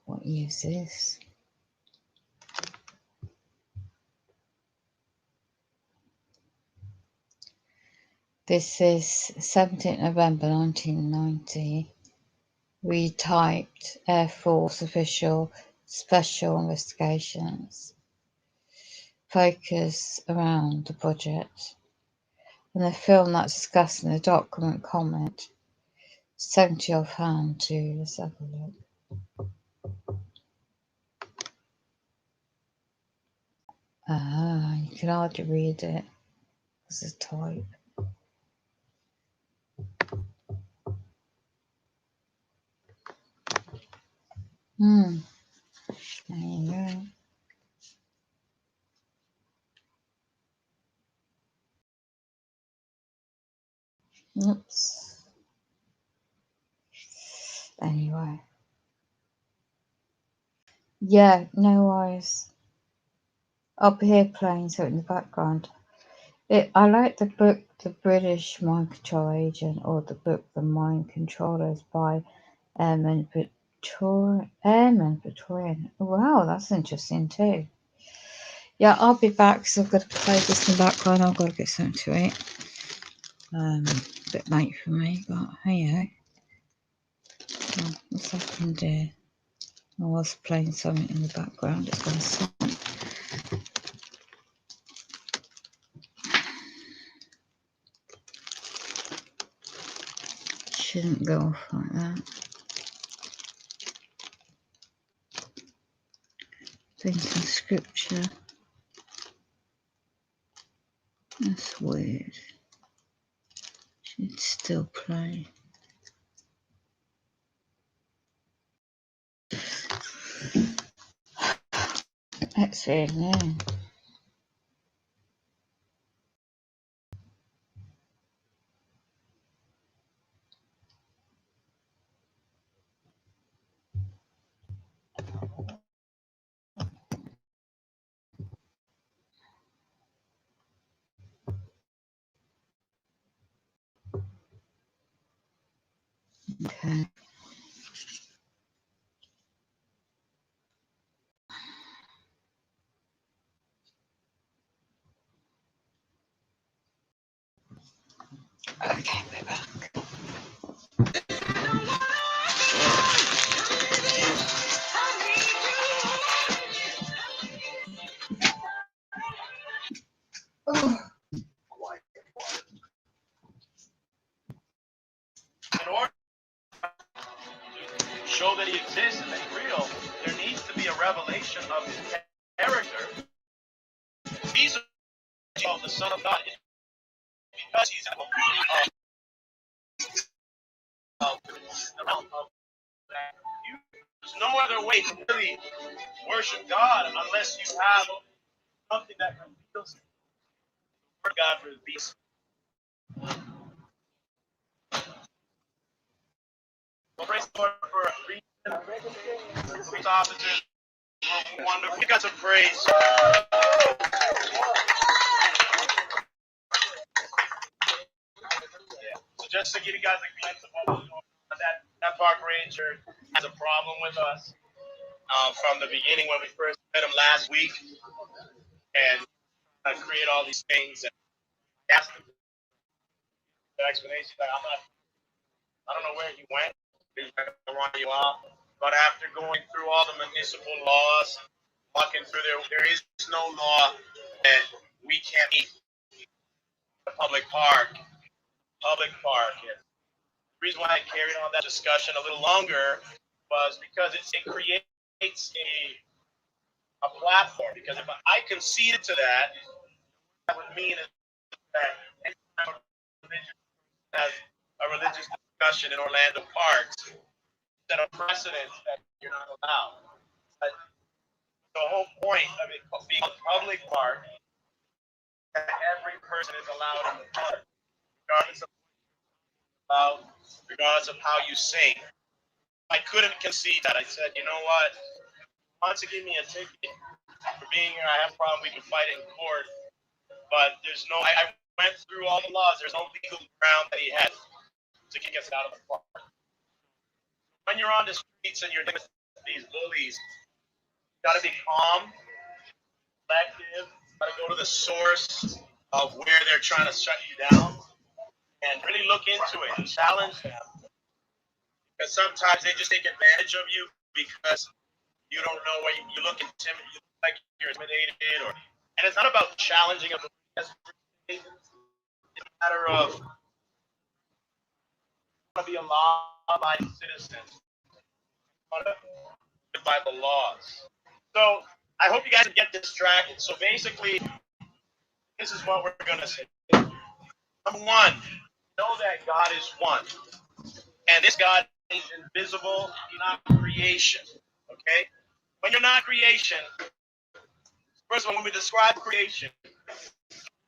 What use is? This is 17th November 1990. Retyped Air Force official special investigations. Focus around the project. And the film that's discussed in the document comment. 70 offhand too. Let's have a look. You can hardly read it because it's type. There you go. Oops. Anyway. Yeah, no worries. I'll be here playing so in the background. I like the book The British Mind Control Agent, or the book The Mind Controllers by Airman Victorian. Wow, that's interesting too. Yeah, I'll be back because I've got to play this in the background. I've got to get something to eat. A bit late for me, but hey, what's happened here? I was playing something in the background. It's going to sound. Shouldn't go off like that. Thinking scripture. That's weird. Should still play. That's weird, no. Okay. Okay, we're back. In order to show that he exists and that he's real, there needs to be a revelation of his character. Jesus called the Son of God because he's there's no other way to really worship God unless you have something that reveals where God reveals. Well, praise the Lord for a reason. Police officers were wonderful. We got some praise. So just to give you guys a glimpse of what we're doing, that park ranger has a problem with us from the beginning when we first met him last week, and create all these things and ask him the explanation. Like, I don't know where he went. He's going to run you off. But after going through all the municipal laws, walking through there is no law that we can't eat a public park. Public park. And the reason why I carried on that discussion a little longer was because it creates a platform. Because if I conceded to that, that would mean that anytime a religion has a religious discussion in Orlando parks, set a precedent that you're not allowed. But the whole point of it being a public park, that every person is allowed in the park, regardless of how you sing. I couldn't concede that. I said, you know what? Wants to give me a ticket for being here. I have a problem. We can fight it in court. But there's no. I went through all the laws. There's no legal ground that he had to kick us out of the park. When you're on the streets and you're dealing with these bullies, you got to be calm, collective. Got to go to the source of where they're trying to shut you down, and really look into it and challenge them. Because sometimes they just take advantage of you because you don't know what you look intimidated, you look like you're intimidated, and it's not about challenging them. It's a matter of want to be a law-abiding citizen, want to live by the laws. So I hope you guys get distracted. So basically, this is what we're going to say. Number one, know that God is one, and this God is invisible, not creation. Okay? When you're not creation, first of all, when we describe creation,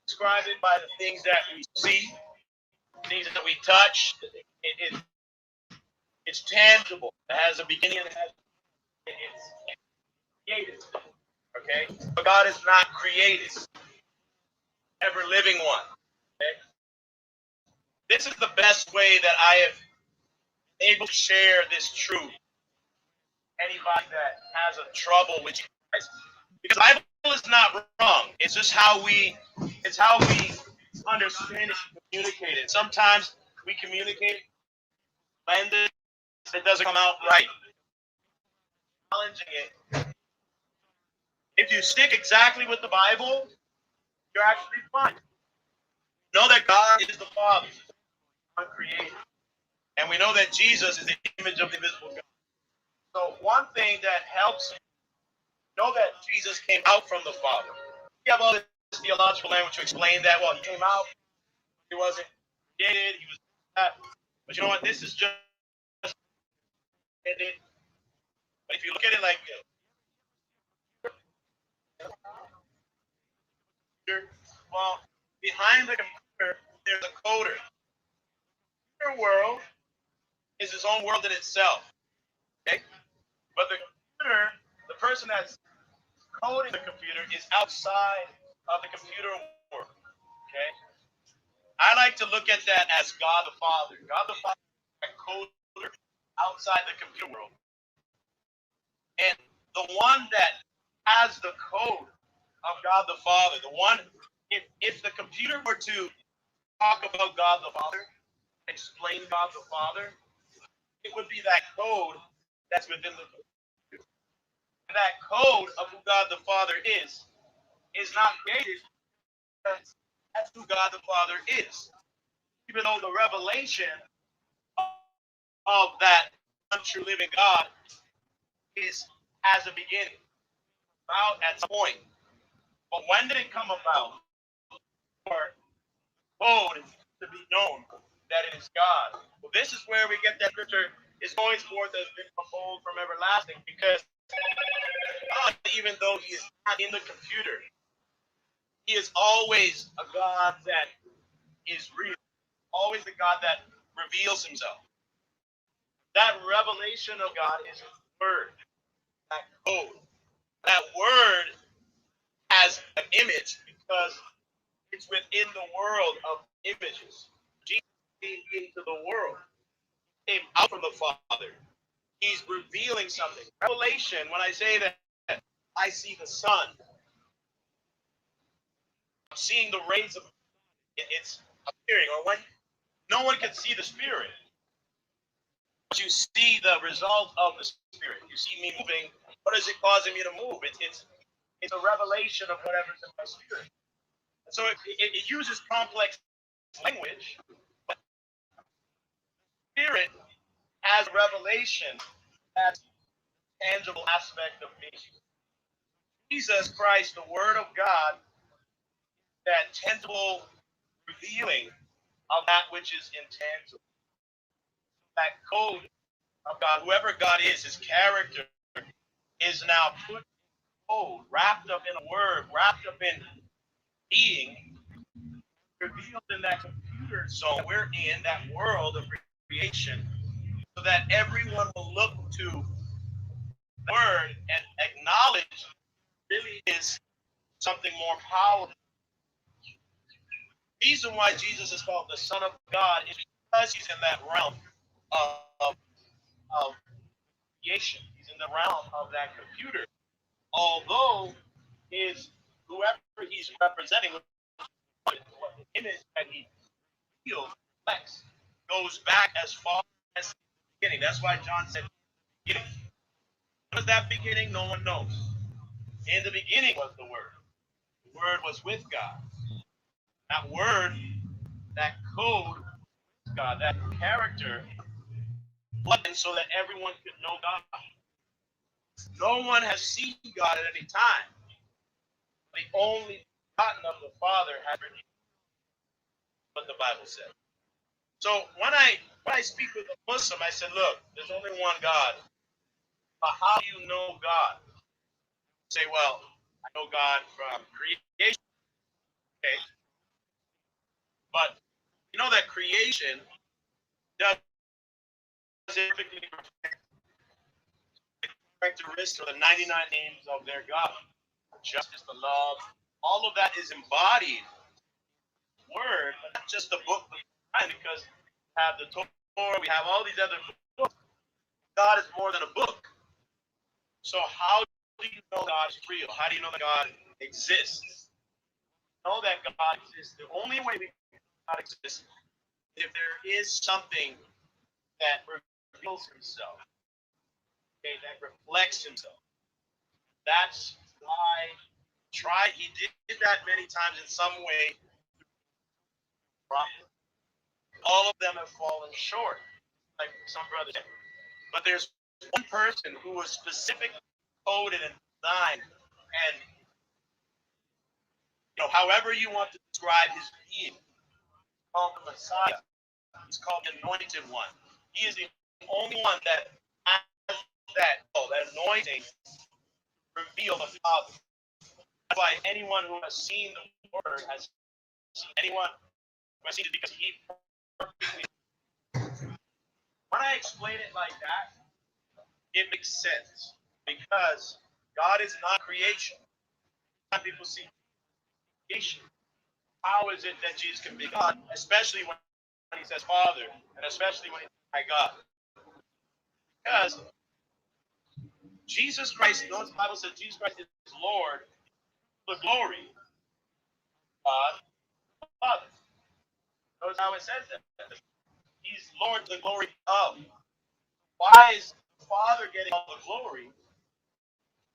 describe it by the things that we see, things that we touch. It's tangible. It has a beginning and it's created. Okay? But God is not created. Ever living one. Okay? This is the best way that I have been able to share this truth. Anybody that has a trouble with you guys. Because the Bible is not wrong. It's just how we understand it and communicate it. Sometimes we communicate blended, it doesn't come out right. Challenging it. If you stick exactly with the Bible, you're actually fine. Know that God is the Father, uncreated. And we know that Jesus is the image of the invisible God. So one thing that helps know that Jesus came out from the Father. We have all this theological language to explain that. Well, he came out, he wasn't created, he was that. But you know what? This is just it. But if you look at it like well, behind the computer, there's a coder. The computer world is its own world in itself. Okay? But the computer, the person that's coding the computer is outside of the computer world. Okay? I like to look at that as God the Father. God the Father is a coder outside the computer world. And the one that has the code of God the Father, the one, if the computer were to talk about God the Father, explain God the Father, it would be that code that's within the computer. And that code of who God the Father is not created because that's who God the Father is. Even though the revelation of that untrue living God has a beginning, about at some point. But when did it come about for code to be known that it is God? Well, this is where we get that scripture is going forth as been from old from everlasting, because God, even though he is not in the computer, he is always a God that is real, always a God that reveals himself. That revelation of God is his word, that code. That word has an image because it's within the world of images. Jesus came into the world, came out from the Father. He's revealing something. Revelation, when I say that I see the sun, I'm seeing the rays of it's appearing, or when no one can see the Spirit. But you see the result of the Spirit. You see me moving. What is it causing me to move? It's a revelation of whatever's in my spirit. And so it uses complex language, but Spirit has revelation as a tangible aspect of me. Jesus Christ, the Word of God, that tangible revealing of that which is intangible. That code of God, whoever God is, his character is now put in code, wrapped up in a word, wrapped up in being, revealed in that computer zone. We're in that world of creation, so that everyone will look to the word and acknowledge really is something more powerful. The reason why Jesus is called the Son of God is because he's in that realm of creation. He's in the realm of that computer. Although whoever he's representing, what the image that he feels, reflects, goes back as far as the beginning. That's why John said, beginning. What was that beginning? No one knows. In the beginning was the Word. The Word was with God. That Word, that code, God, that character, plugged in so that everyone could know God. No one has seen God at any time. The only begotten of the Father has revealed what the Bible says. So when I speak with a Muslim, I said, look, there's only one God. But how do you know God? Say, well, I know God from creation. Okay. But you know that creation does perfectly reflect the characteristics of the 99 names of their God. Justice, the love, all of that is embodied in the word, but not just the book, because we have the Torah, we have all these other books. God is more than a book. So how do you know God is real? How do you know that God exists? Know that God exists. The only way we know God exists is if there is something that reveals himself, okay, that reflects himself. That's why he did that many times in some way. All of them have fallen short, like some brothers said. But there's one person who was specifically coded and designed, and however you want to describe his being, called the Messiah. He's called the Anointed One. He is the only one that has that anointing to reveal the Father. That's why anyone who has seen the Word has seen anyone who has seen it, because he perfectly. When I explain it like that, it makes sense, because God is not creation. Some people see creation. How is it that Jesus can be God, especially when he says Father, and especially when he says my God? Because Jesus Christ, notice the Bible says Jesus Christ is Lord, the glory of God, Father. Notice how it says that. He's Lord, the glory of. Why is the Father getting all the glory?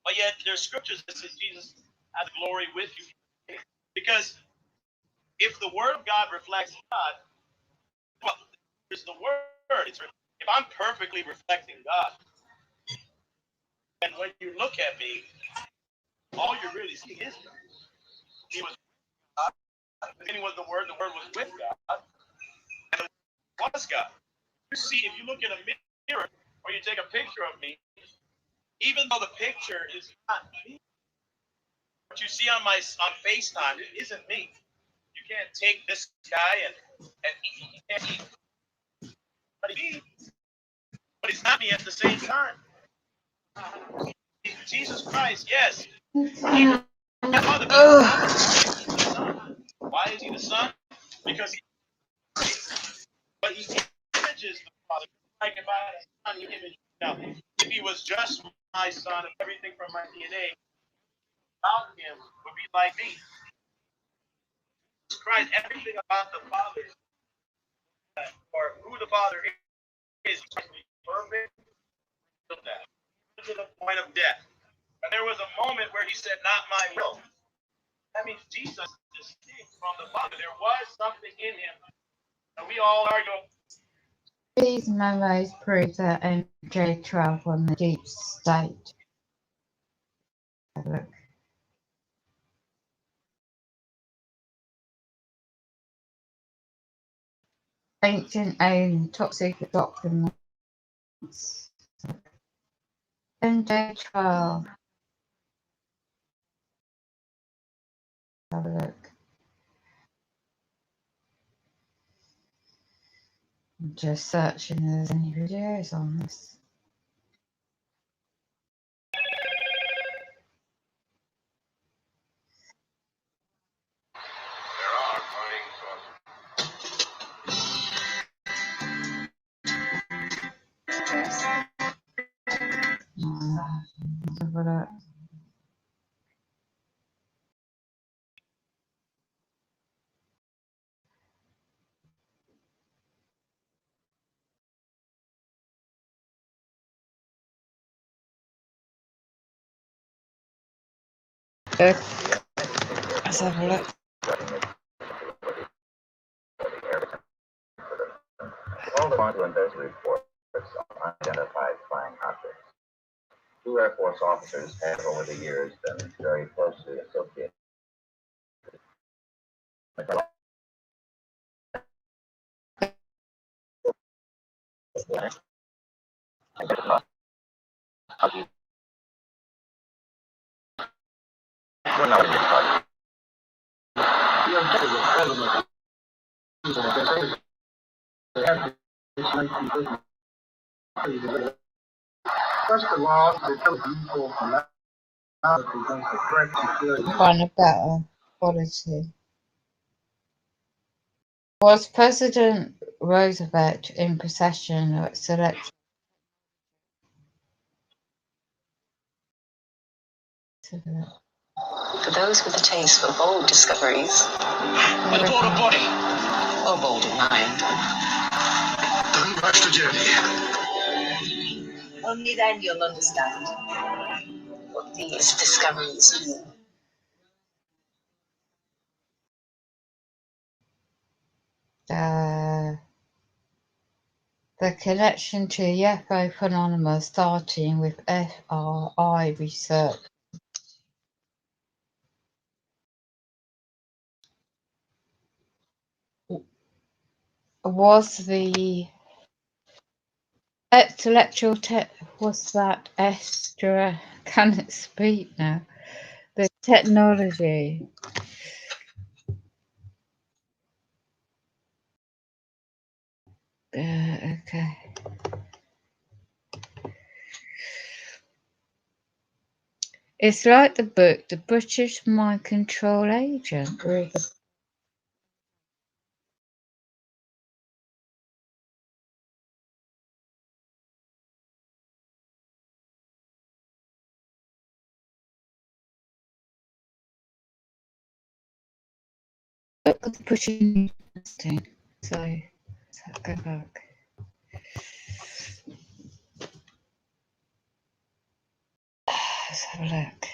But yet there's scriptures that says Jesus has glory with you. Because if the Word of God reflects God, well, there's the Word. If I'm perfectly reflecting God, and when you look at me, all you're really seeing is God. He was God. The beginning was the Word was with God, and the Word was God. You see, if you look in a mirror, or you take a picture of me, even though the picture is not me, what you see on FaceTime, it isn't me. You can't take this guy and he can't eat. But he's not me at the same time. Jesus Christ, yes. He Father, why is he the Son? Because but he images the Father. Like if I had a son, he imaged now. If he was just my son, and everything from my DNA about him would be like me. Jesus Christ, everything about the Father, or who the Father is perfect will death, to the point of death. And there was a moment where he said, "Not my will." That means Jesus is distinct from the Father. There was something in him. And we all argue. These memos prove that MJ travel on the deep state. Look. Ancient alien top secret documents. MJ12. Have a look. I'm just searching if there's any videos on this. Have a look. Good. Let's have a look. All the ones who investigate reports on unidentified flying objects. 2 Air Force officers have over the years been very closely associated. First of all, the people Find a better quality. Was President Roosevelt in possession of select? For those with a taste for bold discoveries, A porta potty. or bold in mind, Don't rush the journey. only then you'll understand what these discoveries mean. The connection to UFO phenomena starting with FRI research. Was the intellectual was that extra? Can it speak now? The technology. Okay. It's like the book, The British Mind Control Agent. Look at the British thing. So let's go back. Let's have a look.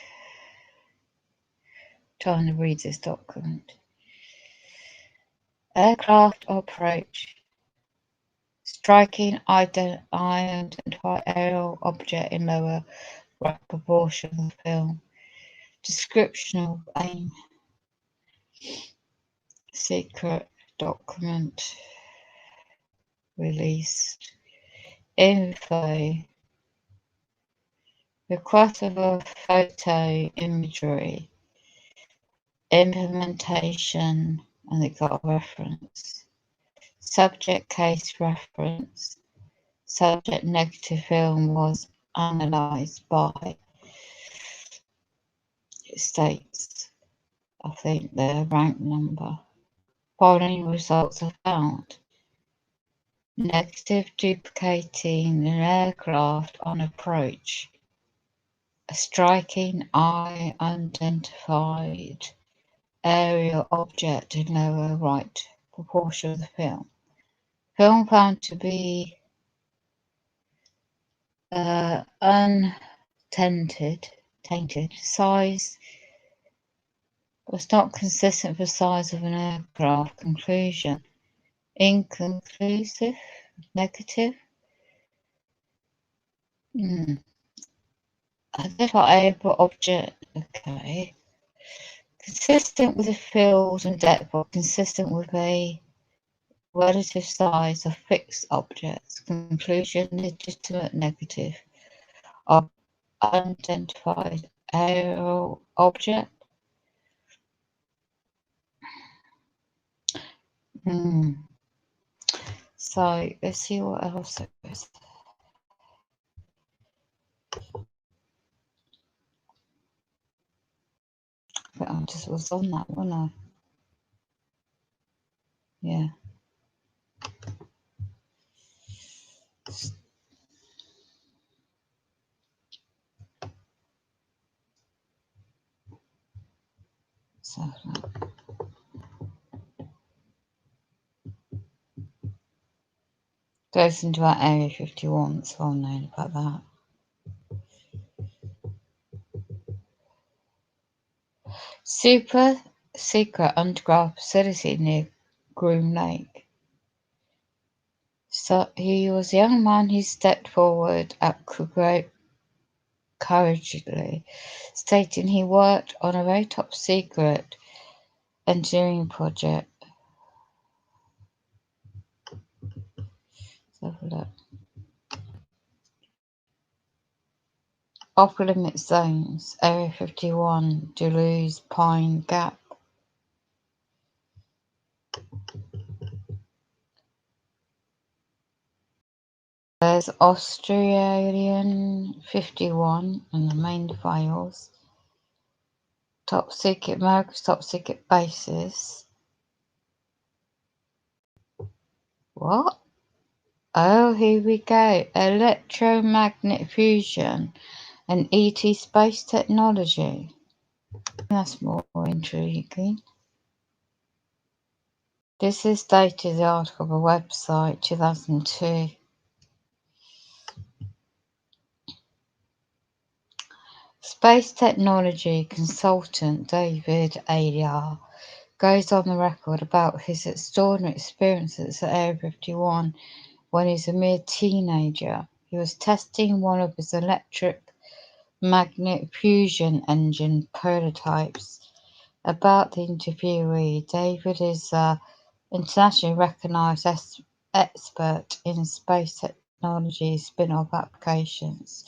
Trying to read this document. Aircraft approach. Striking identified aerial object in lower right proportion of film. Description of aim. Secret document released. Info. Request of a photo imagery. Implementation, and it got a reference. Subject case reference. Subject negative film was analysed by, it states, I think the rank number. Following results are found. Negative duplicating an aircraft on approach. A striking eye identified aerial object in lower right proportion of the film. Film found to be tainted size was not consistent with the size of an aircraft. Conclusion: inconclusive, negative. Identifiable object. Okay. Consistent with the field and depth, but consistent with a relative size of fixed objects. Conclusion: legitimate, negative. Unidentified aerial object. So let's see what else there is. But I just was on that, wasn't I? Yeah. So goes into our Area 51, it's well known about that. Super secret underground facility near Groom Lake. So he was a young man who stepped forward courageously, stating he worked on a very top secret engineering project. Let's have a look. Off-limit zones, Area 51, Duluth, Pine Gap. There's Australian 51 and the main files. Top secret, America's top secret bases. What? Oh, here we go. Electromagnetic fusion and ET space technology. That's more intriguing. This is dated the article of a website, 2002. Space technology consultant David ADR goes on the record about his extraordinary experiences at Area 51 when he was a mere teenager. He was testing one of his electric magnetic fusion engine prototypes. About the interviewee, David is an internationally recognized expert in space technology spin-off applications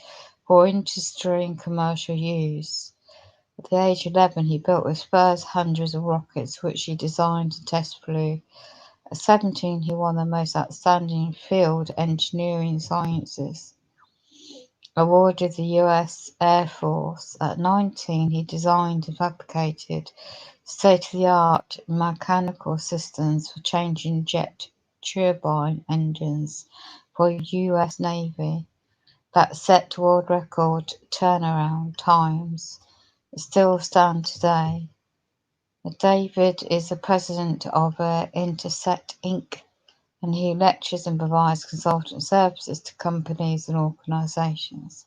for industry and commercial use. At the age of 11, he built his first hundreds of rockets, which he designed and test flew. At 17, he won the most outstanding field engineering sciences awarded the U.S. Air Force. At 19, he designed and fabricated state-of-the-art mechanical systems for changing jet turbine engines for the U.S. Navy that set world record turnaround times that still stand today. David is the president of Intersect Inc., and he lectures and provides consultant services to companies and organizations.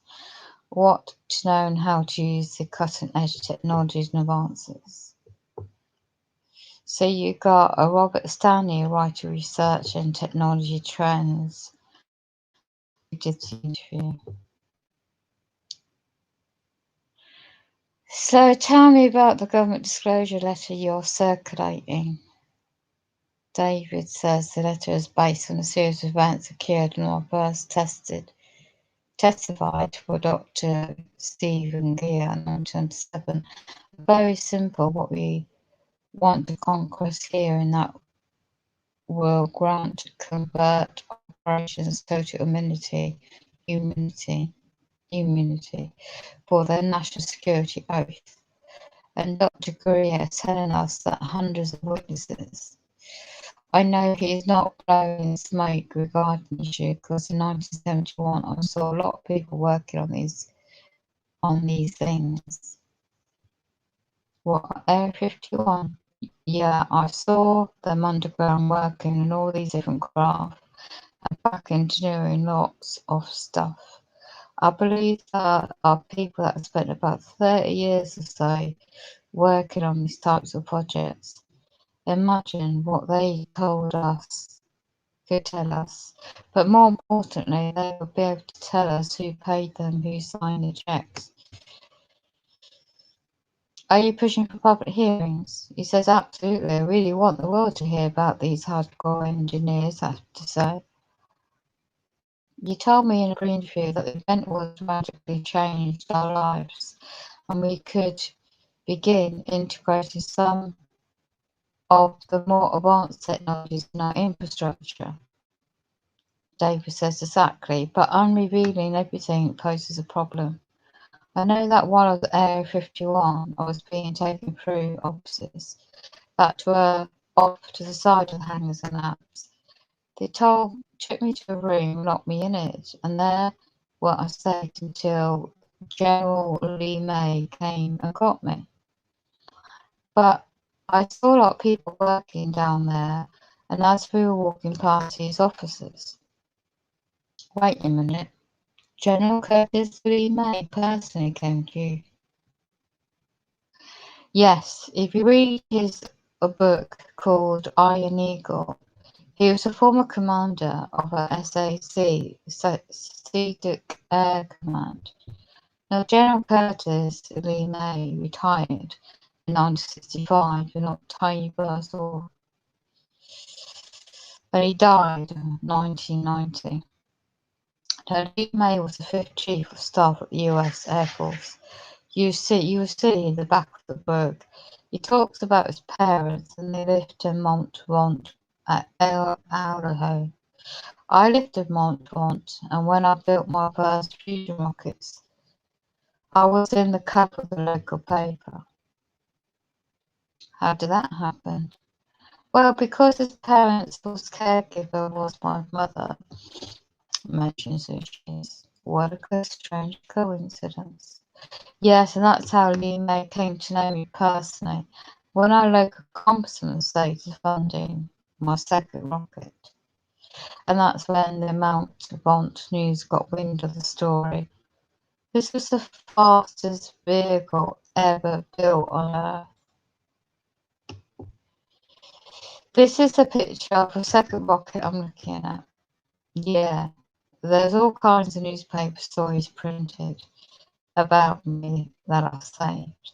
What to know and how to use the cutting-edge technologies and advances. So you got a Robert Stanley, a writer, research and technology trends, who did the interview. So tell me about the government disclosure letter you're circulating. David says the letter is based on a series of events occurred when I first testified for Dr. Stephen Gear in 1927. Very simple. What we want to conquest here in that will grant to convert operations total immunity for their national security oath. And Dr. Greer telling us that hundreds of witnesses. I know he is not blowing smoke regarding the issue because in 1971 I saw a lot of people working on these things. What, Area 51? Yeah, I saw them underground working in all these different craft and back engineering lots of stuff. I believe there are people that have spent about 30 years or so working on these types of projects. Imagine what they told us, could tell us, but more importantly, they would be able to tell us who paid them, who signed the checks. Are you pushing for public hearings? He says, absolutely. I really want the world to hear about these hardcore engineers, I have to say. You told me in a pre-interview that the event was radically changed our lives and we could begin integrating some of the more advanced technologies in our infrastructure. David says exactly, but unrevealing everything poses a problem. I know that while I was at Area 51, I was being taken through offices that were off to the side of the hangars and apps. They took me to a room, locked me in it, and there I stayed until General Lee May came and got me. But I saw a lot of people working down there, and as we were walking past his offices, wait a minute, General Curtis Lee May personally came to you? Yes, if you read a book called Iron Eagle, he was a former commander of a SAC, Strategic Air Command. Now, General Curtis Lee May retired in 1965 in October, and he died in 1990. Now, Lee May was the 5th Chief of Staff at the US Air Force. You will see in the back of the book, he talks about his parents, and they lived in Montvaunt at Idaho. I lived in Montvaunt, and when I built my first fusion rockets, I was in the cover of the local paper. How did that happen? Well, because his parents' caregiver was my mother, mentions who she is. What a strange coincidence. Yes, and that's how Lee May came to know me personally. When our local congressman started funding my second rocket. And that's when the Montvaunt News got wind of the story. This was the fastest vehicle ever built on Earth. This is a picture of a second rocket I'm looking at. Yeah, there's all kinds of newspaper stories printed about me that I've saved.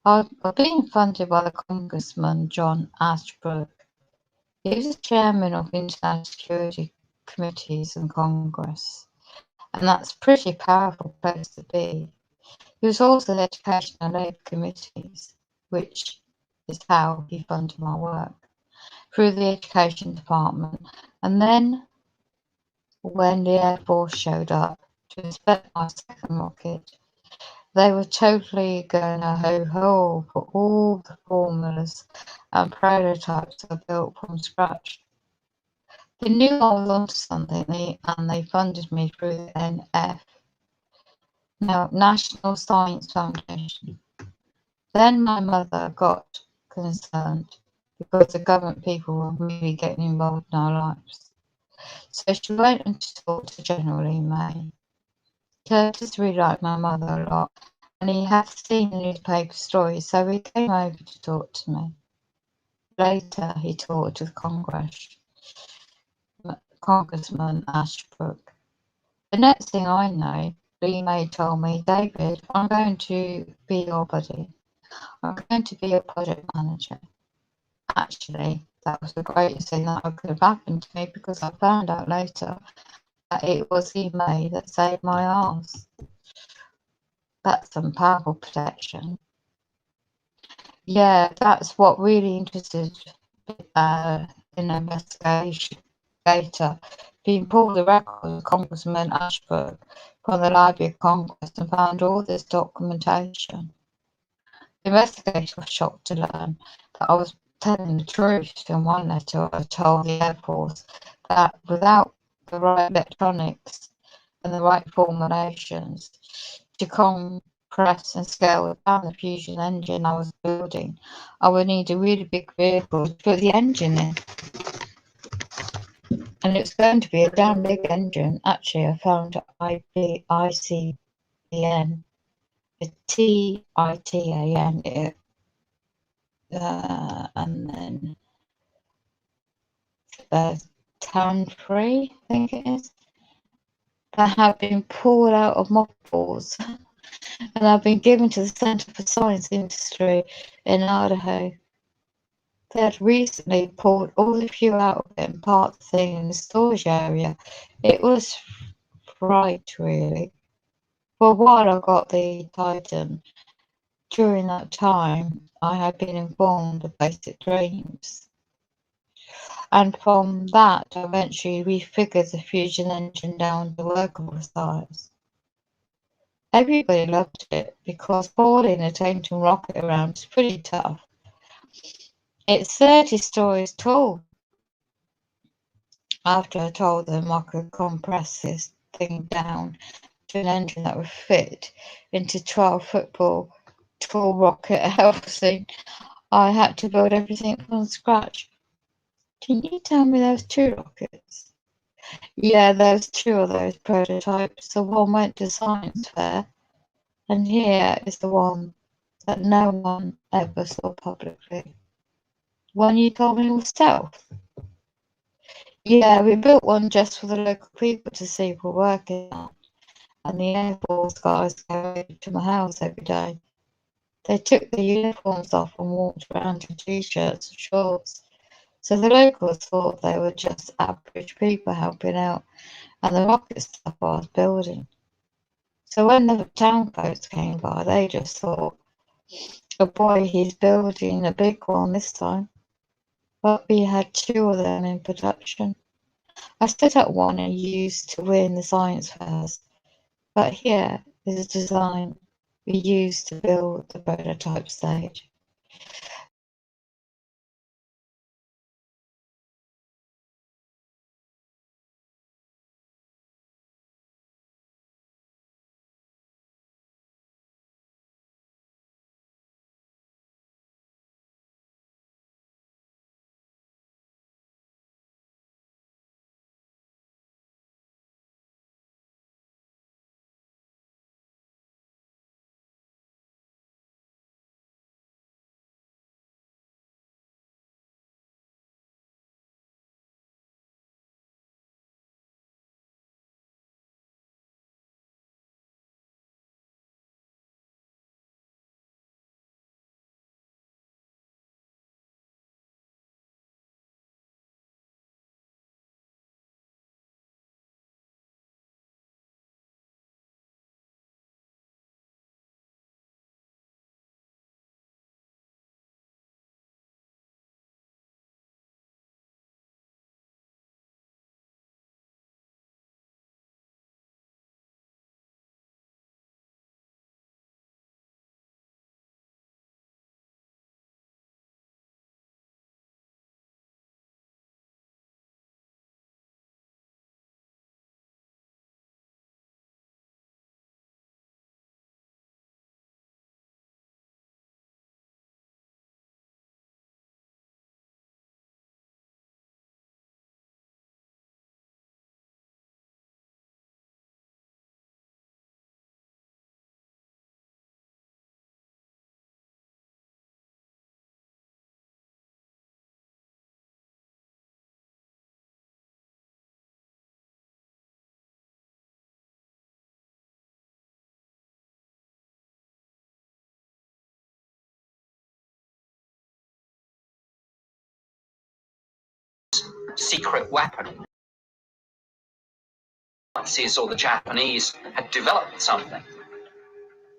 I've been funded by the Congressman John Ashbrook. He was the chairman of International Security Committees in Congress, and that's a pretty powerful place to be. He was also the Education and Labour Committees, which is how he funded my work, through the Education Department. And then when the Air Force showed up to inspect my second rocket, they were totally going to ho-ho for all the formulas and prototypes I built from scratch. They knew I was onto something, and they funded me through the NF, now National Science Foundation. Then my mother got concerned because the government people were really getting involved in our lives. So she went and talked to General Lee May. Curtis really liked my mother a lot, and he had seen the newspaper stories, so he came over to talk to me. Later, he talked to Congressman Ashbrook. The next thing I know, Lee May told me, David, I'm going to be your buddy. I'm going to be a project manager. Actually, that was the greatest thing that could have happened to me, because I found out later that it was Lee May that saved my arse. That's some powerful protection. Yeah, that's what really interested in investigator, being pulled the record of Congressman Ashbrook from the Library of Congress and found all this documentation. The investigator was shocked to learn that I was telling the truth. In one letter, I told the Air Force that without the right electronics and the right formulations to compress and scale down the fusion engine I was building, I would need a really big vehicle to put the engine in. And it's going to be a damn big engine. Actually, I found ICBN, a TITAN, and then TAN 3, I think it is, that have been pulled out of mothballs and have been given to the Center for Science Industry in Idaho. They had recently pulled all the fuel out of it and parked the thing in the storage area. It was fright, really. For a while I got the Titan. During that time, I had been informed of basic dreams. And from that, I eventually refigured the fusion engine down to workable size. Everybody loved it because boarding a Titan rocket around is pretty tough. It's 30 stories tall. After I told them I could compress this thing down to an engine that would fit into 12 football tall rocket housing, I had to build everything from scratch. Can you tell me those 2 rockets? Yeah, there's 2 of those prototypes. The one went to science fair, and here is the one that no one ever saw publicly. One you told me was stealth. Yeah, we built one just for the local people to see if we're working on, and the Air Force guys go to my house every day. They took their uniforms off and walked around in t-shirts and shorts, so the locals thought they were just average people helping out, and the rocket stuff I was building. So when the town folks came by, they just thought, oh boy, he's building a big one this time. But we had 2 of them in production. I set up one and used to win the science fairs, but here is a design we used to build the prototype stage. Secret weapon. Nazis or the Japanese had developed something.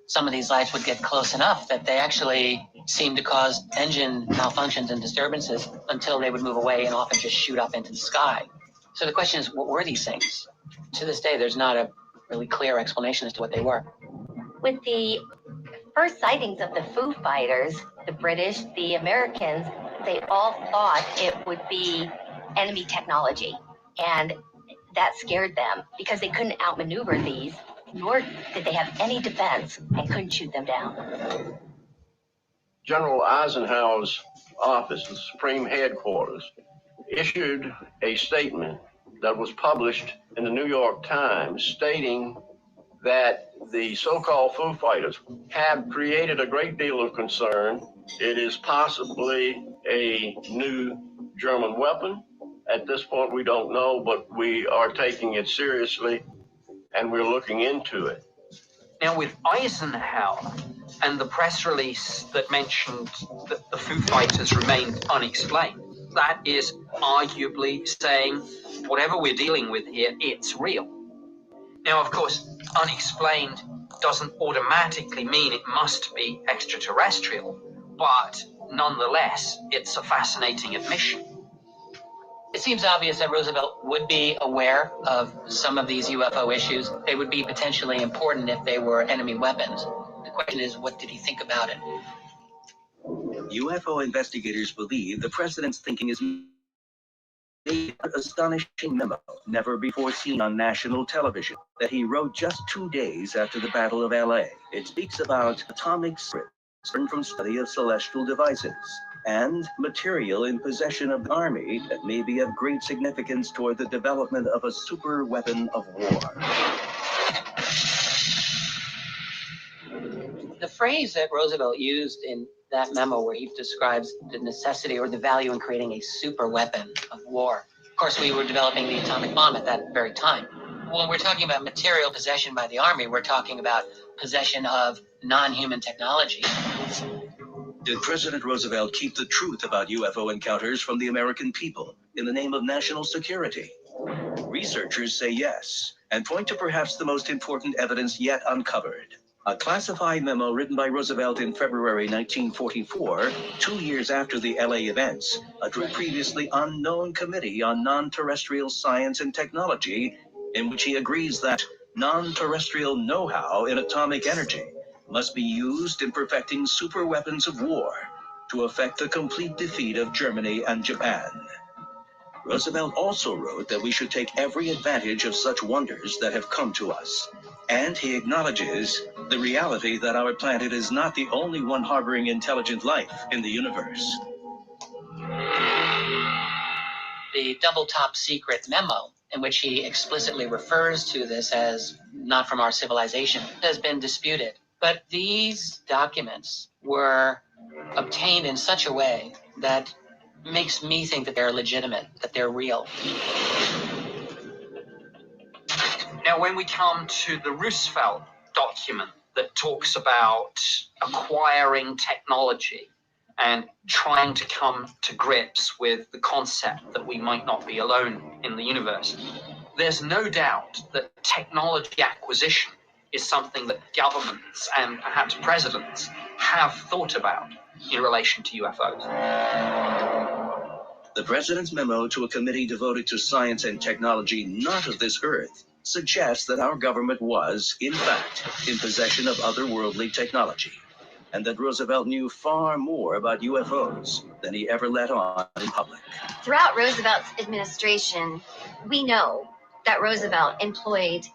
Some of these lights would get close enough that they actually seemed to cause engine malfunctions and disturbances until they would move away and often just shoot up into the sky. So the question is, what were these things? To this day, there's not a really clear explanation as to what they were. With the first sightings of the Foo Fighters, the British, the Americans, they all thought it would be enemy technology. And that scared them because they couldn't outmaneuver these, nor did they have any defense and couldn't shoot them down. General Eisenhower's office, the Supreme Headquarters, issued a statement that was published in the New York Times stating that the so-called Foo Fighters have created a great deal of concern. It is possibly a new German weapon. At this point, we don't know, but we are taking it seriously and we're looking into it. Now, with Eisenhower and the press release that mentioned that the Foo Fighters remained unexplained, that is arguably saying whatever we're dealing with here, it's real. Now, of course, unexplained doesn't automatically mean it must be extraterrestrial, but nonetheless, it's a fascinating admission. It seems obvious that Roosevelt would be aware of some of these UFO issues. They would be potentially important if they were enemy weapons. The question is, what did he think about it? UFO investigators believe the president's thinking is an astonishing memo, never before seen on national television, that he wrote just 2 days after the Battle of LA. It speaks about atomic secrets from study of celestial devices and material in possession of the Army that may be of great significance toward the development of a super weapon of war. The phrase that Roosevelt used in that memo where he describes the necessity or the value in creating a super weapon of war. Of course, we were developing the atomic bomb at that very time. When we're talking about material possession by the Army, we're talking about possession of non-human technology. Did President Roosevelt keep the truth about UFO encounters from the American people in the name of national security? Researchers say yes, and point to perhaps the most important evidence yet uncovered. A classified memo written by Roosevelt in February 1944, 2 years after the LA events, to a previously unknown committee on non-terrestrial science and technology, in which he agrees that non-terrestrial know-how in atomic energy must be used in perfecting super weapons of war to effect the complete defeat of Germany and Japan. Roosevelt also wrote that we should take every advantage of such wonders that have come to us. And he acknowledges the reality that our planet is not the only one harboring intelligent life in the universe. The double top secret memo, in which he explicitly refers to this as not from our civilization, has been disputed. But these documents were obtained in such a way that makes me think that they're legitimate, that they're real. Now, when we come to the Roosevelt document that talks about acquiring technology and trying to come to grips with the concept that we might not be alone in the universe, there's no doubt that technology acquisition is something that governments and perhaps presidents have thought about in relation to UFOs. The president's memo to a committee devoted to science and technology not of this earth suggests that our government was, in fact, in possession of otherworldly technology, and that Roosevelt knew far more about UFOs than he ever let on in public. Throughout Roosevelt's administration, we know that Roosevelt employed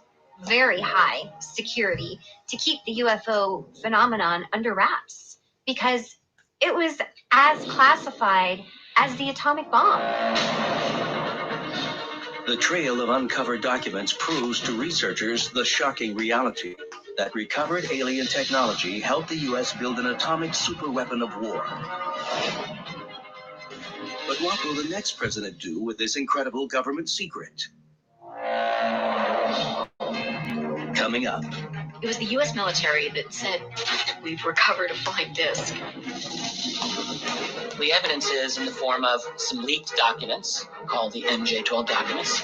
very high security to keep the UFO phenomenon under wraps because it was as classified as the atomic bomb. The trail of uncovered documents proves to researchers the shocking reality that recovered alien technology helped the U.S. build an atomic superweapon of war. But what will the next president do with this incredible government secret? Coming up. It was the U.S. military that said, we've recovered a flying disc. The evidence is in the form of some leaked documents called the MJ-12 documents.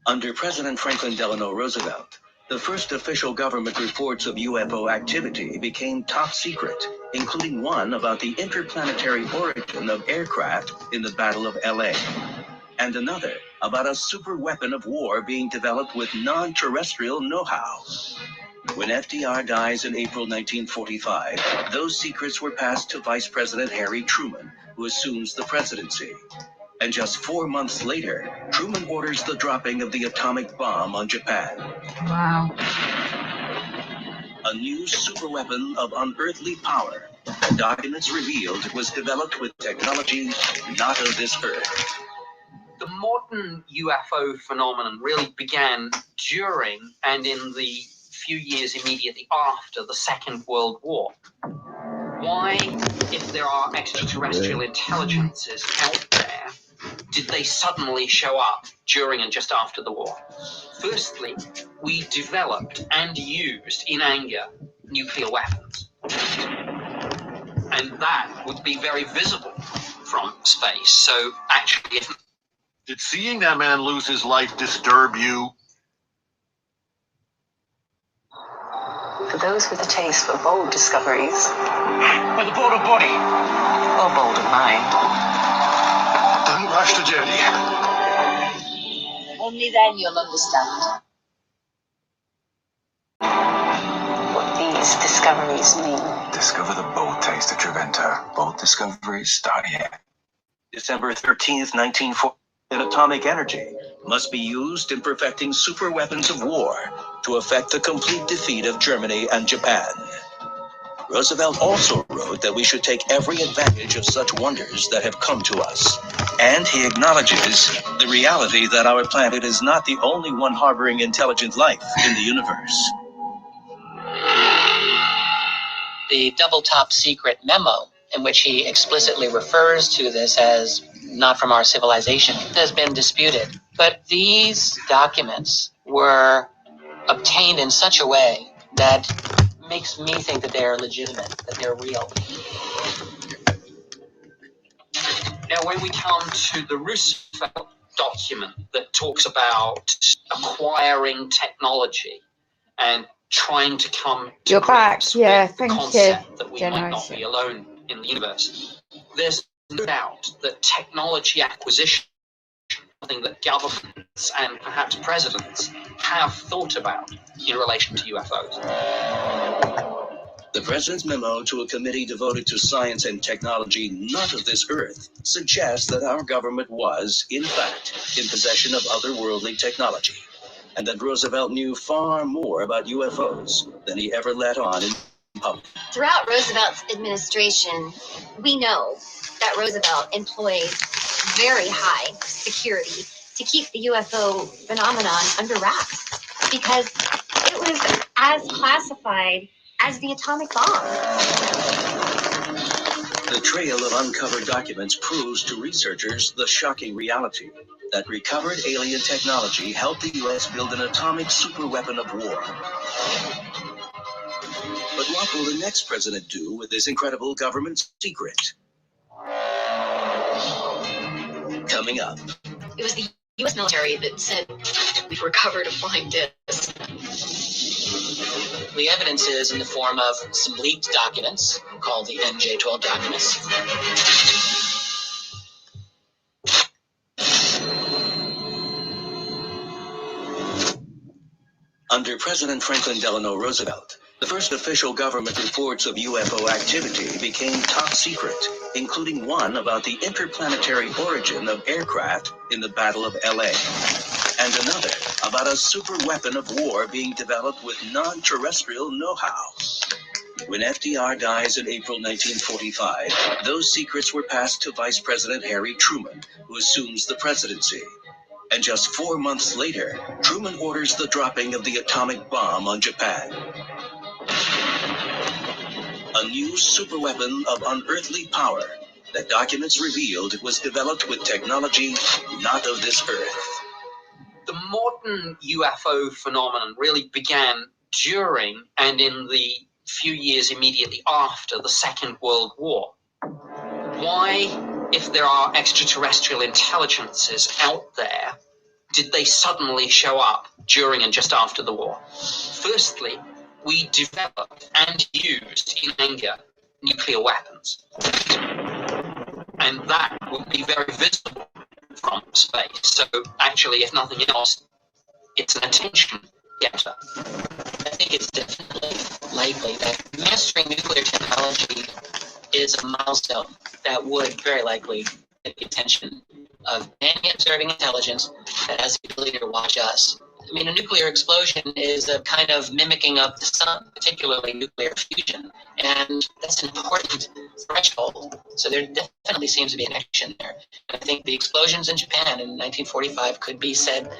Under President Franklin Delano Roosevelt, the first official government reports of UFO activity became top secret, including one about the interplanetary origin of aircraft in the Battle of LA, and another about a super weapon of war being developed with non-terrestrial know-how. When FDR dies in April 1945, those secrets were passed to Vice President Harry Truman, who assumes the presidency. And just 4 months later, Truman orders the dropping of the atomic bomb on Japan. Wow. a new superweapon of unearthly power. The documents revealed it was developed with technology not of this earth. The modern UFO phenomenon really began during and in the few years immediately after the Second World War. Why, if there are extraterrestrial intelligences out there, did they suddenly show up during and just after the war? Firstly, we developed and used, in anger, nuclear weapons. And that would be very visible from space. So actually, if... Did seeing that man lose his life disturb you? For those with a taste for bold discoveries. With a bolder body. Or bolder mind. Don't rush the journey. Only then you'll understand what these discoveries mean. Discover the bold taste of Treventer. Bold discoveries start here. December 13th, 1940. Atomic energy must be used in perfecting super weapons of war to effect the complete defeat of Germany and Japan. Roosevelt also wrote that we should take every advantage of such wonders that have come to us. And he acknowledges the reality that our planet is not the only one harboring intelligent life in the universe. The double top secret memo, in which he explicitly refers to this as not from our civilization, has been disputed. But these documents were obtained in such a way that makes me think that they're legitimate, that they're real. Now, when we come to the Roosevelt document that talks about acquiring technology and trying to come to You're back, grips yeah, with the thank concept you, that we might not be alone in the universe, there's no doubt that technology acquisition is something that governments and perhaps presidents have thought about in relation to UFOs. The President's memo to a committee devoted to science and technology not of this earth suggests that our government was, in fact, in possession of otherworldly technology, and that Roosevelt knew far more about UFOs than he ever let on in public. Throughout Roosevelt's administration, we know that Roosevelt employed very high security to keep the UFO phenomenon under wraps because it was as classified as the atomic bomb. The trail of uncovered documents proves to researchers the shocking reality that recovered alien technology helped the U.S. build an atomic superweapon of war. But what will the next president do with this incredible government secret? Coming up. It was the U.S. military that said we've recovered a flying disc. The evidence is in the form of some leaked documents called the NJ-12 documents. Under President Franklin Delano Roosevelt, the first official government reports of UFO activity became top secret, including one about the interplanetary origin of aircraft in the Battle of LA, and another about a super weapon of war being developed with non-terrestrial know-how. When FDR dies in April 1945, those secrets were passed to Vice President Harry Truman, who assumes the presidency. And just 4 months later, Truman orders the dropping of the atomic bomb on Japan. A new superweapon of unearthly power that documents revealed was developed with technology not of this earth. The modern UFO phenomenon really began during and in the few years immediately after the Second World War. Why, if there are extraterrestrial intelligences out there, did they suddenly show up during and just after the war? Firstly, we developed and used in anger nuclear weapons. And that would be very visible from space. So actually, if nothing else, it's an attention getter. I think it's definitely likely that mastering nuclear technology is a milestone that would very likely get the attention of any observing intelligence that has the ability to watch us I mean, a nuclear explosion is a kind of mimicking of the sun, particularly nuclear fusion, and that's an important threshold. So there definitely seems to be an action there. And I think the explosions in Japan in 1945 could be said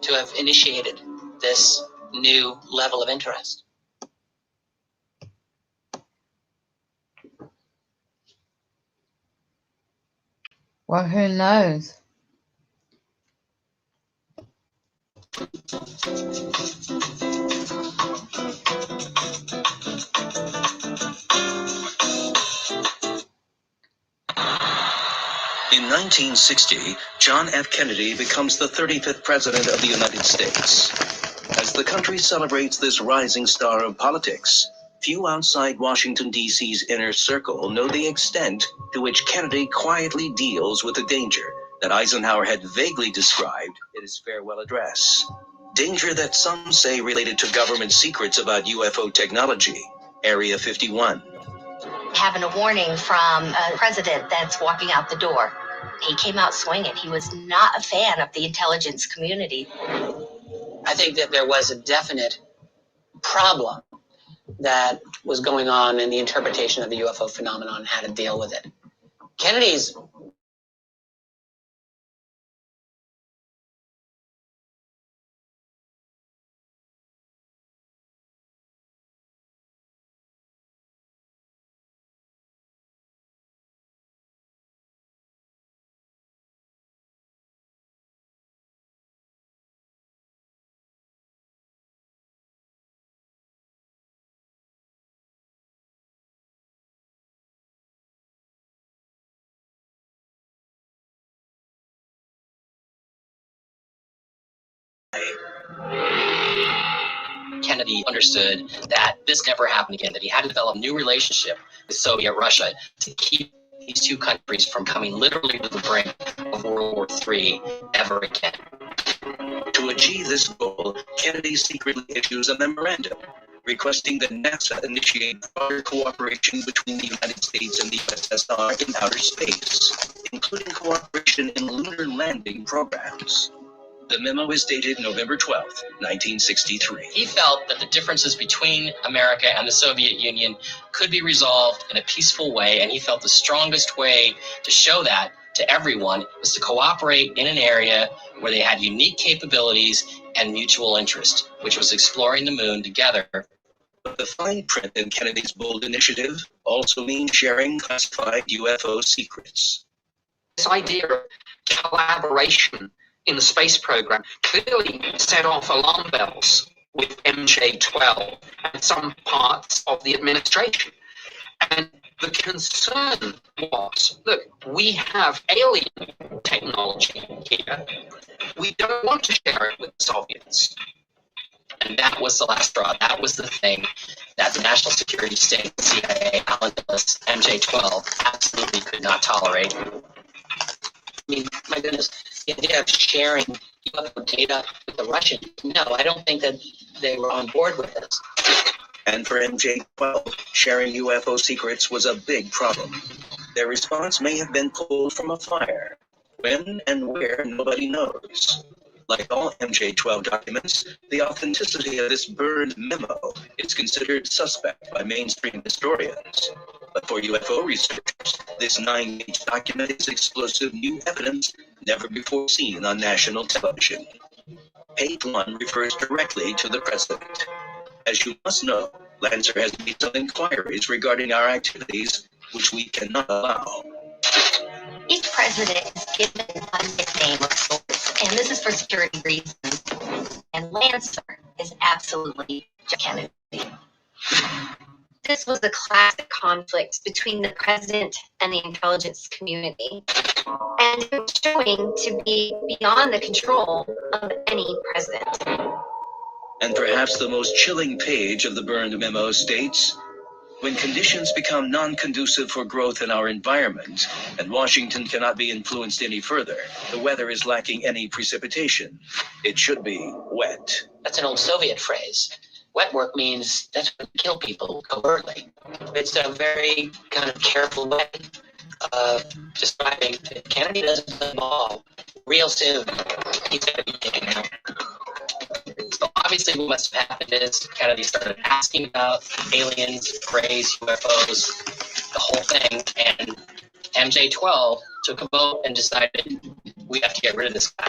to have initiated this new level of interest. Well, who knows? In 1960, John F. Kennedy becomes the 35th President of the United States. As the country celebrates this rising star of politics, few outside Washington, D.C.'s inner circle know the extent to which Kennedy quietly deals with the danger that Eisenhower had vaguely described in his farewell address. Danger that some say related to government secrets about UFO technology, Area 51. Having a warning from a president that's walking out the door. He came out swinging. He was not a fan of the intelligence community. I think that there was a definite problem that was going on in the interpretation of the UFO phenomenon and how to deal with it. Kennedy's Kennedy understood that this never happened again, that he had to develop a new relationship with Soviet Russia to keep these two countries from coming literally to the brink of World War III ever again. To achieve this goal, Kennedy secretly issues a memorandum requesting that NASA initiate broader cooperation between the United States and the USSR in outer space, including cooperation in lunar landing programs. The memo is dated November 12, 1963. He felt that the differences between America and the Soviet Union could be resolved in a peaceful way, and he felt the strongest way to show that to everyone was to cooperate in an area where they had unique capabilities and mutual interest, which was exploring the moon together. But the fine print in Kennedy's bold initiative also means sharing classified UFO secrets. This idea of collaboration in the space program clearly set off alarm bells with MJ-12 and some parts of the administration. And the concern was, look, we have alien technology here. We don't want to share it with the Soviets. And that was the last straw. That was the thing that the National Security State, CIA, Allen Dulles, MJ-12 absolutely could not tolerate. I mean, my goodness, the idea of sharing UFO data with the Russians, no, I don't think that they were on board with this. And for MJ-12, sharing UFO secrets was a big problem. Their response may have been pulled from a fire. When and where, nobody knows. Like all MJ-12 documents, the authenticity of this burned memo is considered suspect by mainstream historians. But for UFO researchers, this 9-page document is explosive new evidence never before seen on national television. Page 1 refers directly to the president. As you must know, Lancer has made some inquiries regarding our activities, which we cannot allow. Each president is given a nickname of sorts, and this is for security reasons. And Lancer is absolutely Kennedy. This was a classic conflict between the president and the intelligence community, and it was showing to be beyond the control of any president. And perhaps the most chilling page of the burned memo states, when conditions become non-conducive for growth in our environment, and Washington cannot be influenced any further, the weather is lacking any precipitation. It should be wet. That's an old Soviet phrase. Wet work means that's when you kill people covertly. It's a very kind of careful way of describing that Kennedy doesn't play ball real soon. He's going to be taken out. obviously what must have happened is Kennedy started asking about aliens, grays, UFOs, the whole thing, and MJ-12 took a vote and decided we have to get rid of this guy.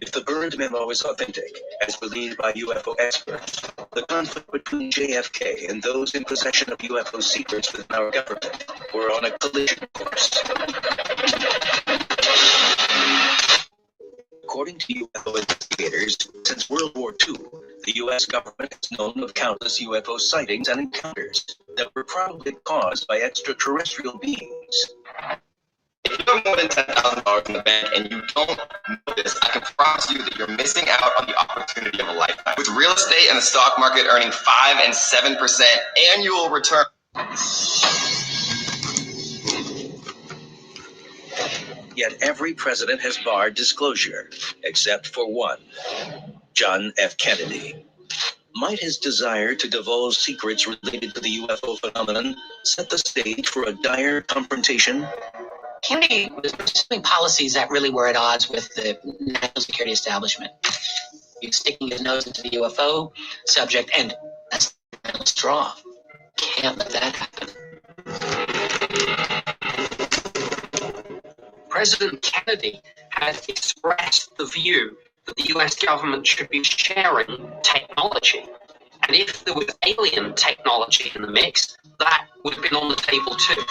If the Byrd memo is authentic, as believed by UFO experts, the conflict between JFK and those in possession of UFO secrets within our government were on a collision course. According to UFO investigators, since World War II, the U.S. government has known of countless UFO sightings and encounters that were probably caused by extraterrestrial beings. If you have more than $10,000 in the bank and you don't know this, I can promise you that you're missing out on the opportunity of a lifetime. With real estate and the stock market earning 5 and 7% annual return. Yet every president has barred disclosure, except for one, John F. Kennedy. Might his desire to divulge secrets related to the UFO phenomenon set the stage for a dire confrontation? Kennedy was pursuing policies that really were at odds with the national security establishment. He was sticking his nose into the UFO subject, and that's the straw. Can't let that happen. President Kennedy had expressed the view that the US government should be sharing technology. And if there was alien technology in the mix, that would have been on the table too.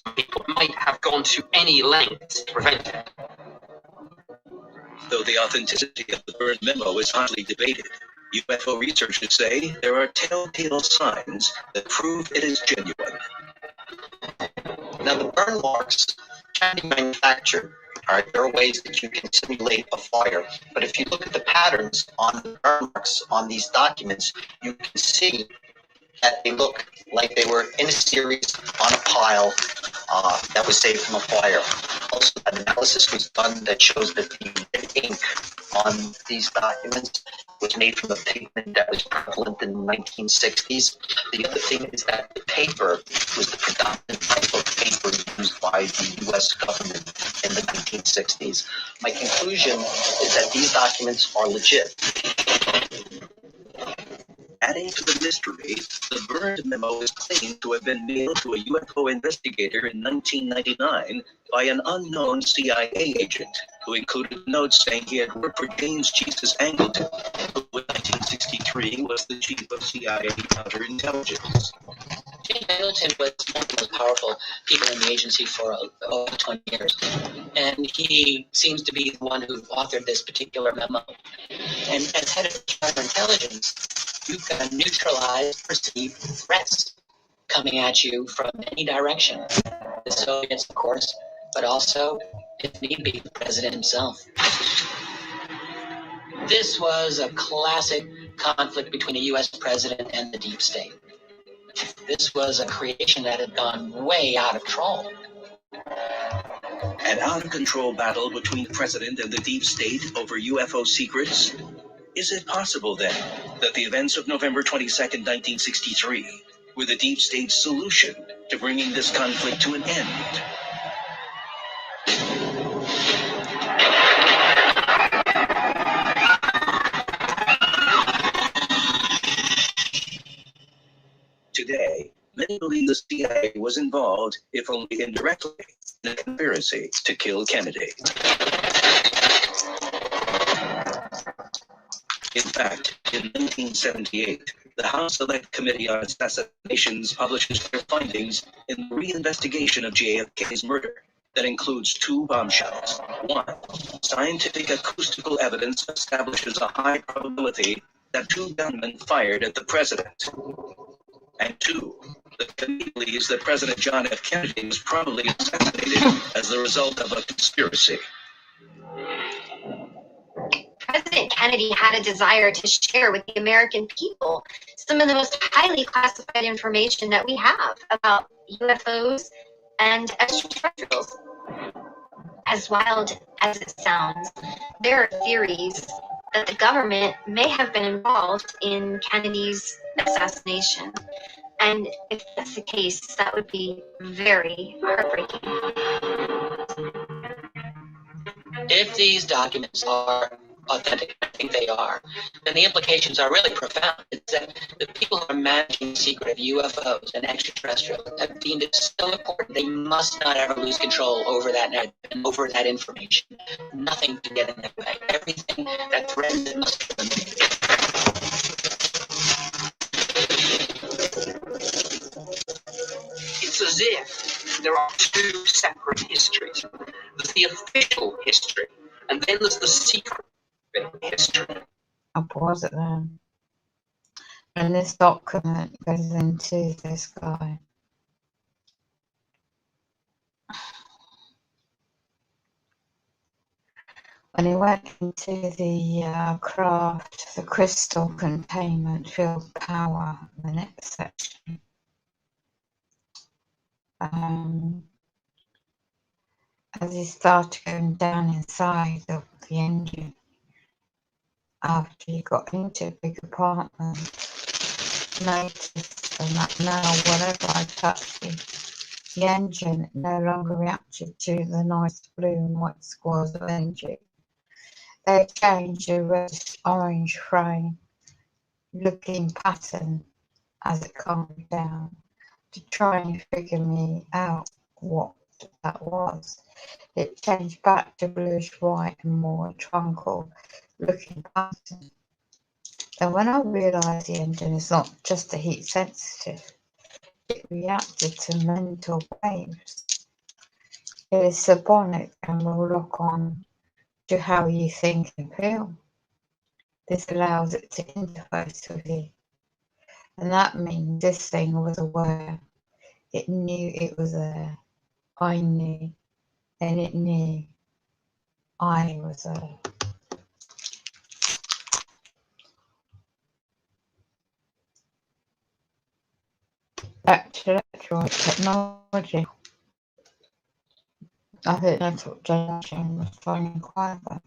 Some people might have gone to any lengths to prevent it. Though the authenticity of the Byrd memo is hotly debated, UFO researchers say there are telltale signs that prove it is genuine. Now, the burn marks can be manufactured. All right, there are ways that you can simulate a fire, but if you look at the patterns on the burn marks on these documents, you can see that they look like they were in a series on a pile that was saved from a fire. Also, an analysis was done that shows that the red ink on these documents was made from a pigment that was prevalent in the 1960s. The other thing is that the paper was the predominant type of paper used by the U.S. government in the 1960s. My conclusion is that these documents are legit. Adding to the mystery, the Byrd memo is claimed to have been mailed to a UFO investigator in 1999 by an unknown CIA agent who included notes saying he had worked for James Jesus Angleton, who in 1963 was the chief of CIA counterintelligence. James Angleton was one of the most powerful people in the agency for over 20 years. And he seems to be the one who authored this particular memo. And as head of counterintelligence, you've got to neutralize perceived threats coming at you from any direction. The Soviets, of course, but also, if need be, the president himself. This was a classic conflict between a U.S. president and the deep state. This was a creation that had gone way out of control. An out-of-control battle between the president and the deep state over UFO secrets? Is it possible, then, that the events of November 22nd, 1963 were the deep state's solution to bringing this conflict to an end? Today, many believe the CIA was involved, if only indirectly, in a conspiracy to kill Kennedy. In fact, in 1978, the House Select Committee on Assassinations publishes their findings in the reinvestigation of JFK's murder that includes 2 bombshells. 1, scientific acoustical evidence establishes a high probability that 2 gunmen fired at the president. And 2, the committee believes that President John F. Kennedy was probably assassinated as the result of a conspiracy. President Kennedy had a desire to share with the American people some of the most highly classified information that we have about UFOs and extraterrestrials. As wild as it sounds, there are theories that the government may have been involved in Kennedy's assassination. And if that's the case, that would be very heartbreaking. If these documents are authentic. I think they are. And the implications are really profound. It's that the people who are managing the secret of UFOs and extraterrestrials have deemed it so important they must not ever lose control over that narrative and over that information. Nothing can get in their way. Everything that threatens it must be eliminated. It's as if there are two separate histories. There's the official history, and then there's the secret history. I'll pause it then. And this document goes into this guy. When he went into the craft, the crystal containment field power, the next section, as he started going down inside of the engine, after he got into a big apartment, noticed that now whenever I touched the engine, it no longer reacted to the nice blue and white squares of energy. They changed a reddish orange frame looking pattern as it calmed down to try and figure me out what that was. It changed back to bluish white and more tranquil looking pattern. And when I realised the engine is not just a heat sensitive, it reacted to mental waves. It is subonic and will lock on to how you think and feel. This allows it to interface with you. And that means this thing was aware. It knew it was there. I knew. And it knew I was there. Back to electronic technology. I think that's what Generation was trying to inquire about.